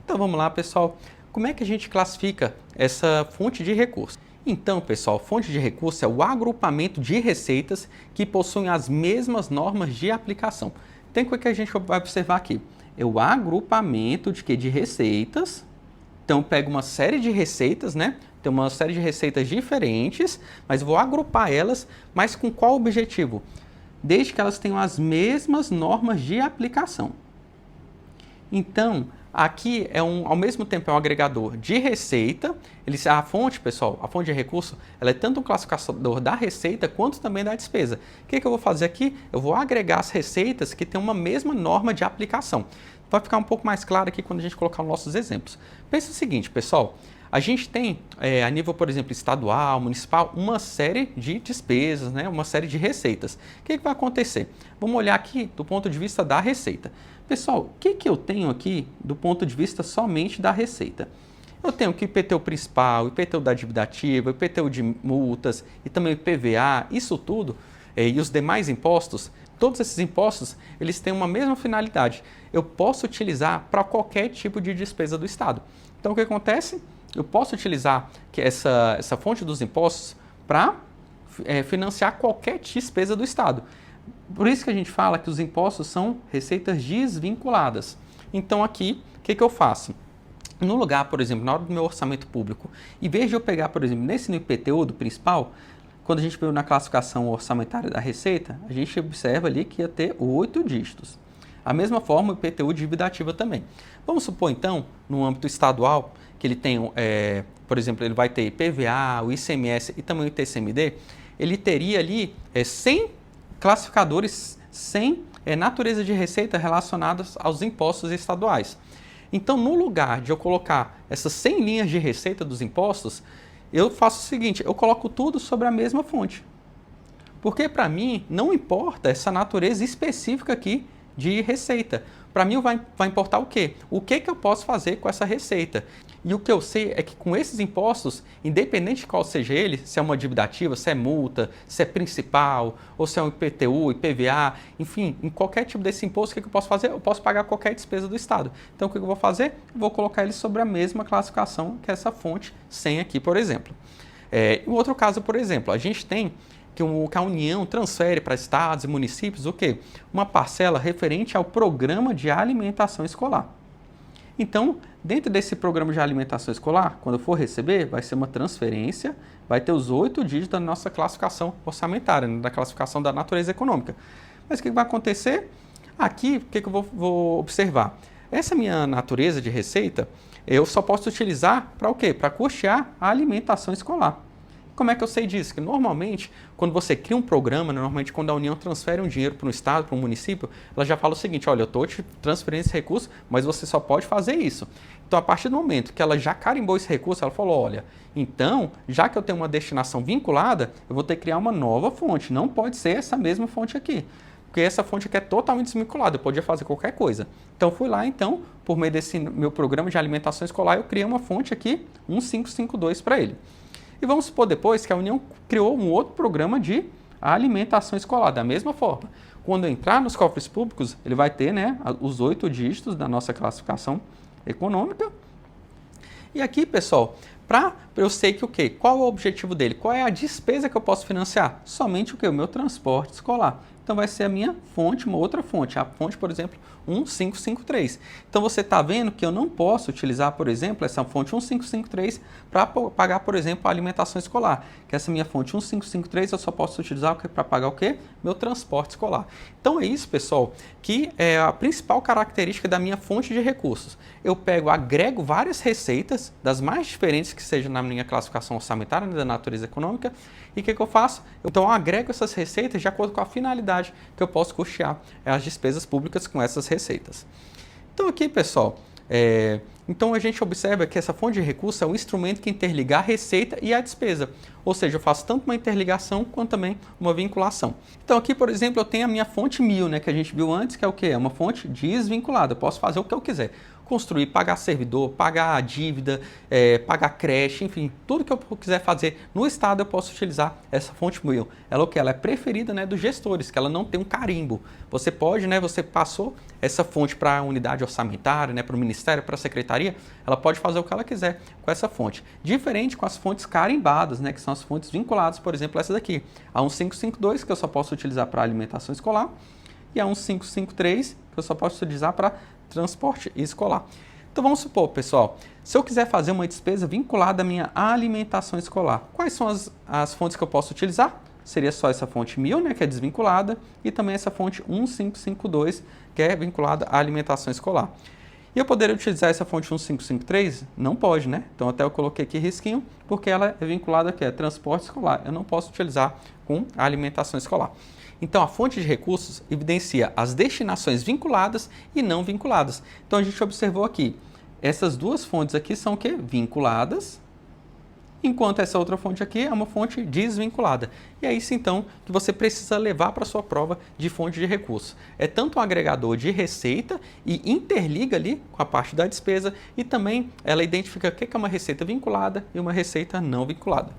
Então, vamos lá, pessoal. Como é que a gente classifica essa fonte de recursos? Então, pessoal, fonte de recurso é o agrupamento de receitas que possuem as mesmas normas de aplicação. Tem coisa que a gente vai observar aqui. É o agrupamento de quê? De receitas. Então, pego uma série de receitas, né? Tem uma série de receitas diferentes, mas vou agrupar elas, mas com qual objetivo? Desde que elas tenham as mesmas normas de aplicação. Então, aqui ao mesmo tempo é um agregador de receita. A fonte, pessoal, a fonte de recurso, ela é tanto um classificador da receita quanto também da despesa. O que eu vou fazer aqui? Eu vou agregar as receitas que têm uma mesma norma de aplicação. Vai ficar um pouco mais claro aqui quando a gente colocar os nossos exemplos. Pensa o seguinte, pessoal. A gente tem, a nível, por exemplo, estadual, municipal, uma série de despesas, né? Uma série de receitas. O que vai acontecer? Vamos olhar aqui do ponto de vista da receita. Pessoal, o que eu tenho aqui do ponto de vista somente da receita? Eu tenho aqui o IPTU principal, o IPTU da dívida ativa, o IPTU de multas e também o IPVA, isso tudo, e os demais impostos. Todos esses impostos, eles têm uma mesma finalidade. Eu posso utilizar para qualquer tipo de despesa do Estado. Então, o que acontece? Eu posso utilizar essa fonte dos impostos para financiar qualquer despesa do Estado. Por isso que a gente fala que os impostos são receitas desvinculadas. Então, aqui, o que eu faço? No lugar, por exemplo, na hora do meu orçamento público, em vez de eu pegar, por exemplo, no IPTU do principal, quando a gente veio na classificação orçamentária da receita, a gente observa ali que ia ter 8 dígitos. A mesma forma, o IPTU de dívida ativa também. Vamos supor, então, no âmbito estadual, que ele tem, por exemplo, ele vai ter IPVA, o ICMS e também o ITCMD, ele teria ali 100 classificadores, 100 natureza de receita relacionadas aos impostos estaduais. Então, no lugar de eu colocar essas 100 linhas de receita dos impostos, eu faço o seguinte, eu coloco tudo sobre a mesma fonte. Porque para mim não importa essa natureza específica aqui de receita. Para mim vai importar o quê? O que eu posso fazer com essa receita? E o que eu sei é que com esses impostos, independente de qual seja ele, se é uma dívida ativa, se é multa, se é principal, ou se é um IPTU, IPVA, enfim, em qualquer tipo desse imposto, o que eu posso fazer? Eu posso pagar qualquer despesa do Estado. Então, o que eu vou fazer? Eu vou colocar ele sobre a mesma classificação que essa fonte 100 aqui, por exemplo. Em outro caso, por exemplo, a gente tem que a União transfere para estados e municípios o quê? Uma parcela referente ao programa de alimentação escolar. Então, dentro desse programa de alimentação escolar, quando eu for receber, vai ser uma transferência, vai ter os 8 dígitos da nossa classificação orçamentária, da classificação da natureza econômica. Mas o que vai acontecer? Aqui, o que eu vou observar? Essa minha natureza de receita, eu só posso utilizar para o quê? Para custear a alimentação escolar. Como é que eu sei disso? Que normalmente, quando você cria um programa, normalmente quando a União transfere um dinheiro para um estado, para um município, ela já fala o seguinte, olha, eu estou te transferindo esse recurso, mas você só pode fazer isso. Então, a partir do momento que ela já carimbou esse recurso, ela falou, olha, então, já que eu tenho uma destinação vinculada, eu vou ter que criar uma nova fonte, não pode ser essa mesma fonte aqui. Porque essa fonte aqui é totalmente desvinculada, eu podia fazer qualquer coisa. Então, fui lá, então, por meio desse meu programa de alimentação escolar, eu criei uma fonte aqui, 1552 para ele. E vamos supor depois que a União criou um outro programa de alimentação escolar, da mesma forma. Quando entrar nos cofres públicos, ele vai ter, né, os 8 dígitos da nossa classificação econômica. E aqui, pessoal, eu sei que o quê? Qual é o objetivo dele? Qual é a despesa que eu posso financiar? Somente o quê? O meu transporte escolar. Então vai ser a minha fonte, uma outra fonte. A fonte, por exemplo, 1553. Então você está vendo que eu não posso utilizar, por exemplo, essa fonte 1553 para pagar, por exemplo, a alimentação escolar. Que essa minha fonte 1553 eu só posso utilizar para pagar o quê? Meu transporte escolar. Então é isso, pessoal, que é a principal característica da minha fonte de recursos. Eu agrego várias receitas, das mais diferentes que sejam na minha classificação orçamentária, da natureza econômica, e o que eu faço? Então eu agrego essas receitas de acordo com a finalidade que eu posso custear as despesas públicas com essas receitas. Então aqui, pessoal, então a gente observa que essa fonte de recursos é um instrumento que interliga a receita e a despesa. Ou seja, eu faço tanto uma interligação quanto também uma vinculação. Então aqui, por exemplo, eu tenho a minha fonte 1000, né, que a gente viu antes, que é o quê? É uma fonte desvinculada. Eu posso fazer o que eu quiser. Construir, pagar servidor, pagar a dívida, pagar creche, enfim, tudo que eu quiser fazer no estado eu posso utilizar essa fonte 1000. Ela ela é preferida, né, dos gestores, que ela não tem um carimbo. Você pode, né, você passou essa fonte para a unidade orçamentária, né, para o ministério, para a secretaria, ela pode fazer o que ela quiser com essa fonte. Diferente com as fontes carimbadas, né, que são as fontes vinculadas, por exemplo, essa daqui, a 1552, que eu só posso utilizar para alimentação escolar, e a 1553, que eu só posso utilizar para transporte escolar. Então vamos supor, pessoal, se eu quiser fazer uma despesa vinculada à minha alimentação escolar, quais são as fontes que eu posso utilizar? Seria só essa fonte 1000, né, que é desvinculada, e também essa fonte 1552, que é vinculada à alimentação escolar. E eu poderia utilizar essa fonte 1553? Não pode, né? Então até eu coloquei aqui risquinho, porque ela é vinculada a transporte escolar. Eu não posso utilizar com a alimentação escolar. Então, a fonte de recursos evidencia as destinações vinculadas e não vinculadas. Então, a gente observou aqui, essas duas fontes aqui são o quê? Vinculadas, enquanto essa outra fonte aqui é uma fonte desvinculada. E é isso, então, que você precisa levar para a sua prova de fonte de recursos. É tanto um agregador de receita e interliga ali com a parte da despesa e também ela identifica o que é uma receita vinculada e uma receita não vinculada.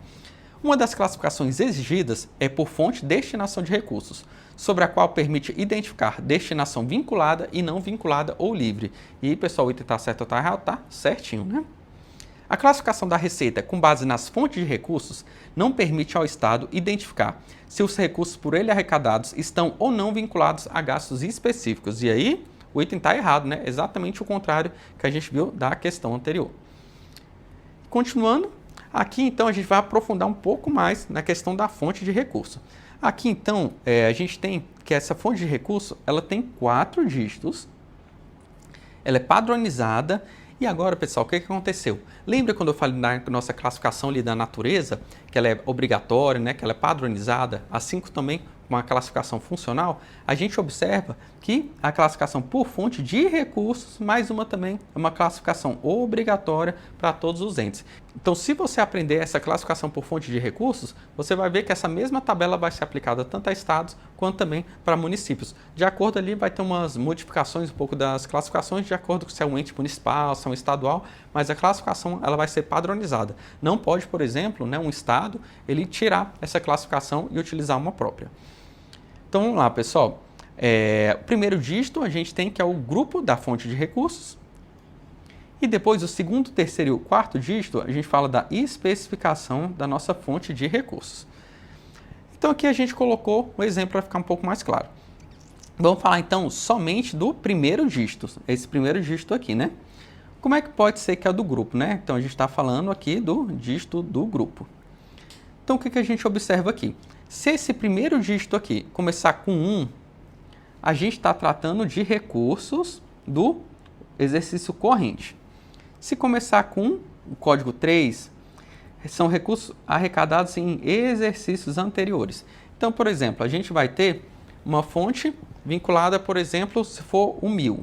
Uma das classificações exigidas é por fonte destinação de recursos, sobre a qual permite identificar destinação vinculada e não vinculada ou livre. E, pessoal, o item está certo ou está errado? Está certinho, né? A classificação da receita com base nas fontes de recursos não permite ao Estado identificar se os recursos por ele arrecadados estão ou não vinculados a gastos específicos. E aí, o item está errado, né? Exatamente o contrário que a gente viu da questão anterior. Continuando. Aqui, então, a gente vai aprofundar um pouco mais na questão da fonte de recurso. Aqui, então, a gente tem que essa fonte de recurso, ela tem 4 dígitos, ela é padronizada, e agora, pessoal, o que aconteceu? Lembra quando eu falei na nossa classificação ali da natureza, que ela é obrigatória, né, que ela é padronizada, assim como também uma classificação funcional, a gente observa que a classificação por fonte de recursos, mais uma também, é uma classificação obrigatória para todos os entes. Então, se você aprender essa classificação por fonte de recursos, você vai ver que essa mesma tabela vai ser aplicada tanto a estados quanto também para municípios. De acordo ali, vai ter umas modificações um pouco das classificações, de acordo com se é um ente municipal, se é um estadual, mas a classificação ela vai ser padronizada. Não pode, por exemplo, né, um estado ele tirar essa classificação e utilizar uma própria. Então, vamos lá, pessoal. O primeiro dígito a gente tem que é o grupo da fonte de recursos. E depois, o segundo, terceiro e o quarto dígito, a gente fala da especificação da nossa fonte de recursos. Então aqui a gente colocou um exemplo para ficar um pouco mais claro. Vamos falar então somente do primeiro dígito, esse primeiro dígito aqui, né? Como é que pode ser que é do grupo, né? Então a gente está falando aqui do dígito do grupo. Então o que a gente observa aqui? Se esse primeiro dígito aqui começar com 1, a gente está tratando de recursos do exercício corrente. Se começar com o código 3, são recursos arrecadados em exercícios anteriores. Então, por exemplo, a gente vai ter uma fonte vinculada, por exemplo, se for o 1.000.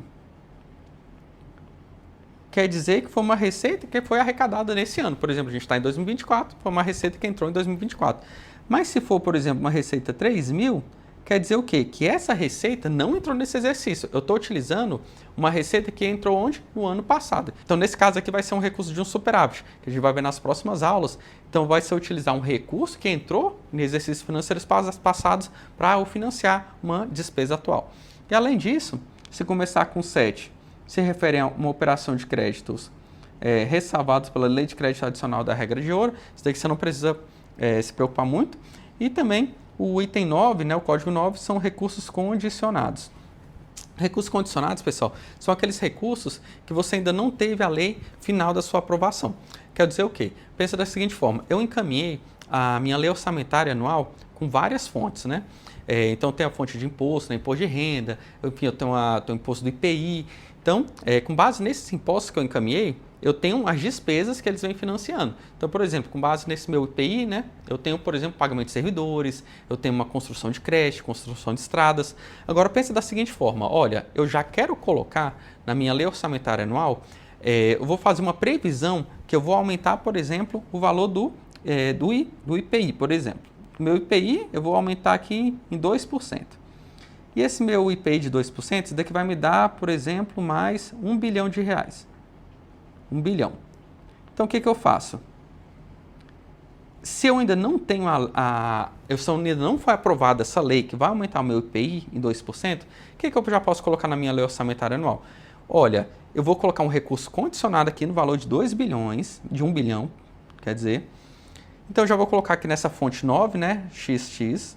Quer dizer que foi uma receita que foi arrecadada nesse ano. Por exemplo, a gente está em 2024, foi uma receita que entrou em 2024. Mas se for, por exemplo, uma receita 3.000, quer dizer o quê? Que essa receita não entrou nesse exercício. Eu estou utilizando uma receita que entrou onde? No ano passado. Então, nesse caso aqui vai ser um recurso de um superávit, que a gente vai ver nas próximas aulas. Então, vai ser utilizar um recurso que entrou em exercícios financeiros passados para financiar uma despesa atual. E além disso, se começar com 7, se refere a uma operação de créditos ressalvados pela Lei de Crédito Adicional da Regra de Ouro. Isso daqui você não precisa se preocupar muito. E também o item 9, né, o código 9, são recursos condicionados. Recursos condicionados, pessoal, são aqueles recursos que você ainda não teve a lei final da sua aprovação. Quer dizer o quê? Pensa da seguinte forma, eu encaminhei a minha lei orçamentária anual com várias fontes, né? Então tem a fonte de imposto, né, imposto de renda, enfim, eu tenho o imposto do IPI. Então, com base nesses impostos que eu encaminhei, eu tenho as despesas que eles vêm financiando. Então, por exemplo, com base nesse meu IPI, né, eu tenho, por exemplo, pagamento de servidores, eu tenho uma construção de creche, construção de estradas. Agora, pensa da seguinte forma, olha, eu já quero colocar na minha lei orçamentária anual, eu vou fazer uma previsão que eu vou aumentar, por exemplo, o valor do IPI, por exemplo. O meu IPI eu vou aumentar aqui em 2%. E esse meu IPI de 2%, isso daqui vai me dar, por exemplo, mais R$1 bilhão. 1 bilhão. Então, o que eu faço? Se eu ainda não tenho se ainda não foi aprovada essa lei que vai aumentar o meu IPI em 2%, o que eu já posso colocar na minha lei orçamentária anual? Olha, eu vou colocar um recurso condicionado aqui no valor de 2 bilhões, de 1 bilhão, quer dizer. Então, eu já vou colocar aqui nessa fonte 9, né, XX,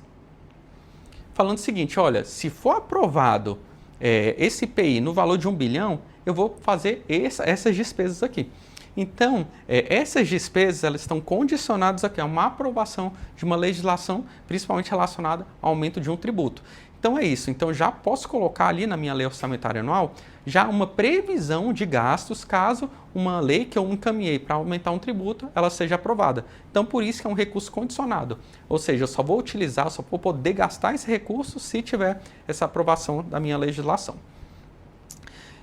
falando o seguinte, olha, se for aprovado esse IPI no valor de 1 bilhão, eu vou fazer essas despesas aqui. Então, essas despesas elas estão condicionadas aqui a uma aprovação de uma legislação, principalmente relacionada ao aumento de um tributo. Então é isso, então já posso colocar ali na minha lei orçamentária anual já uma previsão de gastos caso uma lei que eu encaminhei para aumentar um tributo, ela seja aprovada. Então por isso que é um recurso condicionado, ou seja, eu só vou utilizar, só vou poder gastar esse recurso se tiver essa aprovação da minha legislação.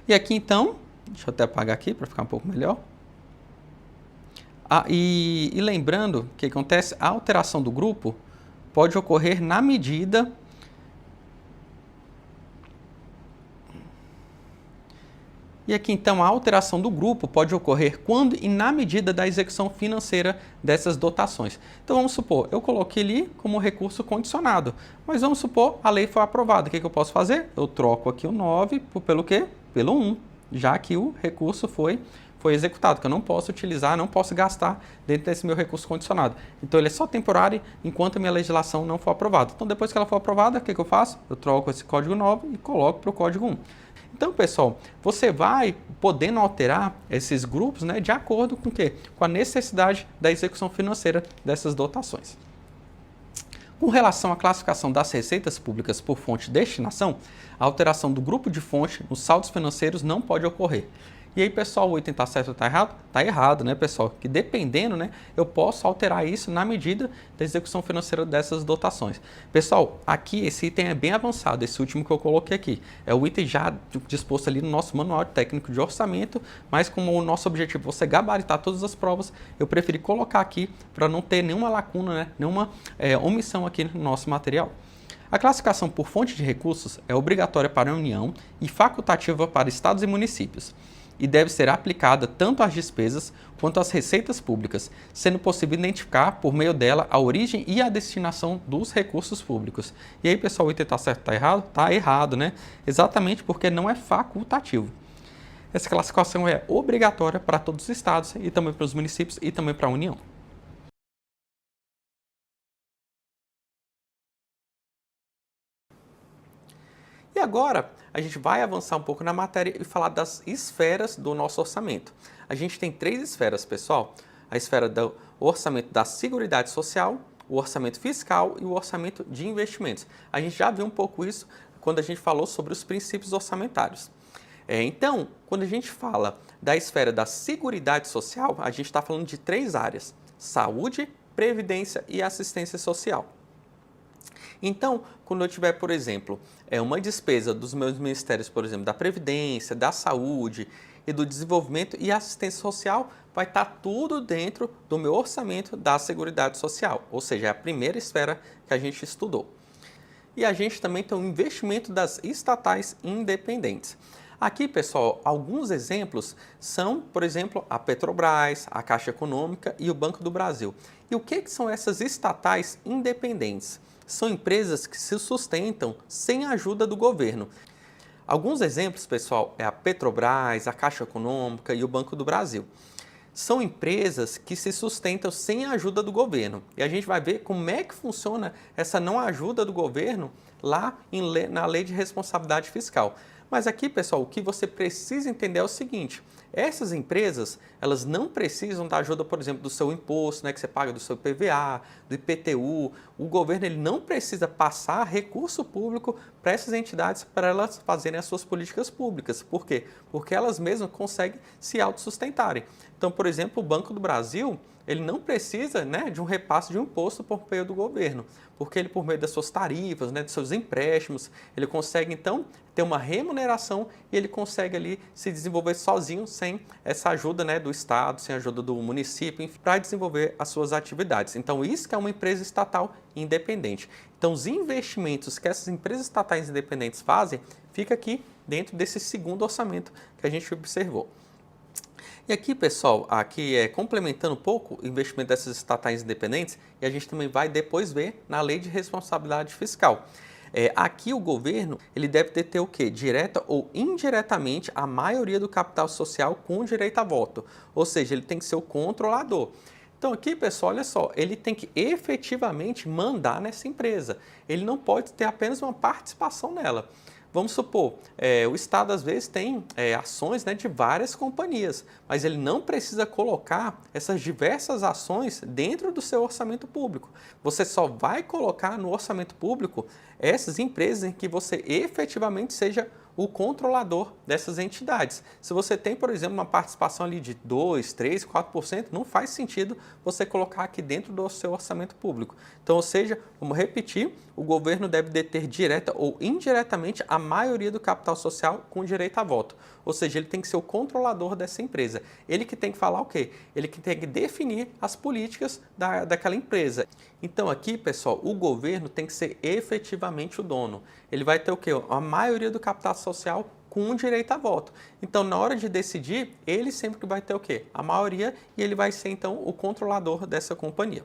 E aqui então, deixa eu até apagar aqui para ficar um pouco melhor. E lembrando que acontece, a alteração do grupo pode ocorrer na medida E aqui, então, a alteração do grupo pode ocorrer quando e na medida da execução financeira dessas dotações. Então, vamos supor, eu coloquei ali como recurso condicionado, mas vamos supor, a lei foi aprovada. O que eu posso fazer? Eu troco aqui o 9 pelo quê? Pelo 1, já que o recurso foi executado, que eu não posso utilizar, não posso gastar dentro desse meu recurso condicionado. Então, ele é só temporário enquanto a minha legislação não for aprovada. Então, depois que ela for aprovada, o que eu faço? Eu troco esse código 9 e coloco para o código 1. Então, pessoal, você vai podendo alterar esses grupos, né, de acordo com o quê? Com a necessidade da execução financeira dessas dotações. Com relação à classificação das receitas públicas por fonte de destinação, a alteração do grupo de fonte nos saldos financeiros não pode ocorrer. E aí, pessoal, o item está certo ou está errado? Está errado, né, pessoal? Que dependendo, né, eu posso alterar isso na medida da execução financeira dessas dotações. Pessoal, aqui esse item é bem avançado, esse último que eu coloquei aqui. É o item já disposto ali no nosso manual técnico de orçamento, mas como o nosso objetivo é você gabaritar todas as provas, eu preferi colocar aqui para não ter nenhuma lacuna, né, nenhuma omissão aqui no nosso material. A classificação por fonte de recursos é obrigatória para a União e facultativa para estados e municípios, e deve ser aplicada tanto às despesas quanto às receitas públicas, sendo possível identificar por meio dela a origem e a destinação dos recursos públicos. E aí, pessoal, o item está certo ou está errado? Está errado, né? Exatamente porque não é facultativo. Essa classificação é obrigatória para todos os estados e também para os municípios e também para a União. E agora, a gente vai avançar um pouco na matéria e falar das esferas do nosso orçamento. A gente tem 3 esferas, pessoal. A esfera do orçamento da Seguridade Social, o orçamento fiscal e o orçamento de investimentos. A gente já viu um pouco isso quando a gente falou sobre os princípios orçamentários. Então, quando a gente fala da esfera da Seguridade Social, a gente está falando de 3 áreas: saúde, previdência e assistência social. Então, quando eu tiver, por exemplo, uma despesa dos meus ministérios, por exemplo, da Previdência, da Saúde e do Desenvolvimento e Assistência Social, vai estar tudo dentro do meu orçamento da Seguridade Social, ou seja, é a primeira esfera que a gente estudou. E a gente também tem o investimento das estatais independentes. Aqui, pessoal, alguns exemplos são, por exemplo, a Petrobras, a Caixa Econômica e o Banco do Brasil. E o que são essas estatais independentes? São empresas que se sustentam sem a ajuda do governo. Alguns exemplos, pessoal, é a Petrobras, a Caixa Econômica e o Banco do Brasil. São empresas que se sustentam sem a ajuda do governo. E a gente vai ver como é que funciona essa não ajuda do governo lá na Lei de Responsabilidade Fiscal. Mas aqui, pessoal, o que você precisa entender é o seguinte: essas empresas, elas não precisam da ajuda, por exemplo, do seu imposto, né, que você paga do seu IPVA, do IPTU. O governo ele não precisa passar recurso público para essas entidades para elas fazerem as suas políticas públicas. Por quê? Porque elas mesmas conseguem se autossustentarem. Então, por exemplo, o Banco do Brasil, ele não precisa, né, de um repasse de um imposto por meio do governo, porque ele, por meio das suas tarifas, né, dos seus empréstimos, ele consegue, então, ter uma remuneração e ele consegue ali se desenvolver sozinho, sem essa ajuda, né, do Estado, sem a ajuda do município, para desenvolver as suas atividades. Então, isso que é uma empresa estatal independente. Então, os investimentos que essas empresas estatais independentes fazem, fica aqui dentro desse segundo orçamento que a gente observou. E aqui, pessoal, aqui complementando um pouco o investimento dessas estatais independentes, e a gente também vai depois ver na Lei de Responsabilidade Fiscal. Aqui o governo ele deve ter o quê? Direta ou indiretamente a maioria do capital social com direito a voto, ou seja, ele tem que ser o controlador. Então aqui, pessoal, olha só, ele tem que efetivamente mandar nessa empresa, ele não pode ter apenas uma participação nela. Vamos supor, o Estado às vezes tem ações, né, de várias companhias, mas ele não precisa colocar essas diversas ações dentro do seu orçamento público. Você só vai colocar no orçamento público essas empresas em que você efetivamente seja o controlador dessas entidades. Se você tem, por exemplo, uma participação ali de 2, 3, 4%, não faz sentido você colocar aqui dentro do seu orçamento público. Então, ou seja, vamos repetir, o governo deve deter direta ou indiretamente a maioria do capital social com direito a voto. Ou seja, ele tem que ser o controlador dessa empresa. Ele que tem que falar o quê? Ele que tem que definir as políticas daquela empresa. Então aqui, pessoal, o governo tem que ser efetivamente o dono. Ele vai ter o quê? A maioria do capital social com direito a voto. Então, na hora de decidir, ele sempre vai ter o quê? A maioria, e ele vai ser, então, o controlador dessa companhia.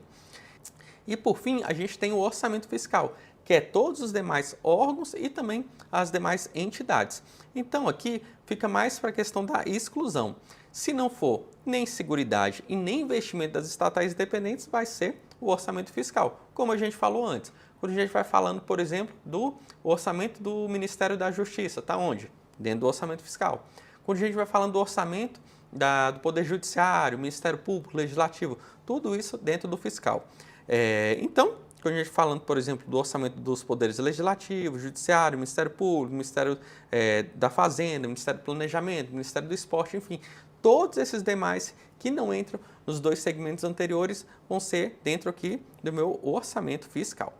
E, por fim, a gente tem o orçamento fiscal, que é todos os demais órgãos e também as demais entidades. Então, aqui fica mais para a questão da exclusão. Se não for nem seguridade e nem investimento das estatais independentes, vai ser o orçamento fiscal, como a gente falou antes. Quando a gente vai falando, por exemplo, do orçamento do Ministério da Justiça, está onde? Dentro do orçamento fiscal. Quando a gente vai falando do orçamento do Poder Judiciário, Ministério Público, Legislativo, tudo isso dentro do fiscal. Então, quando a gente falando, por exemplo, do orçamento dos poderes legislativo, judiciário, Ministério Público, Ministério da Fazenda, Ministério do Planejamento, Ministério do Esporte, enfim, todos esses demais que não entram nos 2 segmentos anteriores vão ser dentro aqui do meu orçamento fiscal.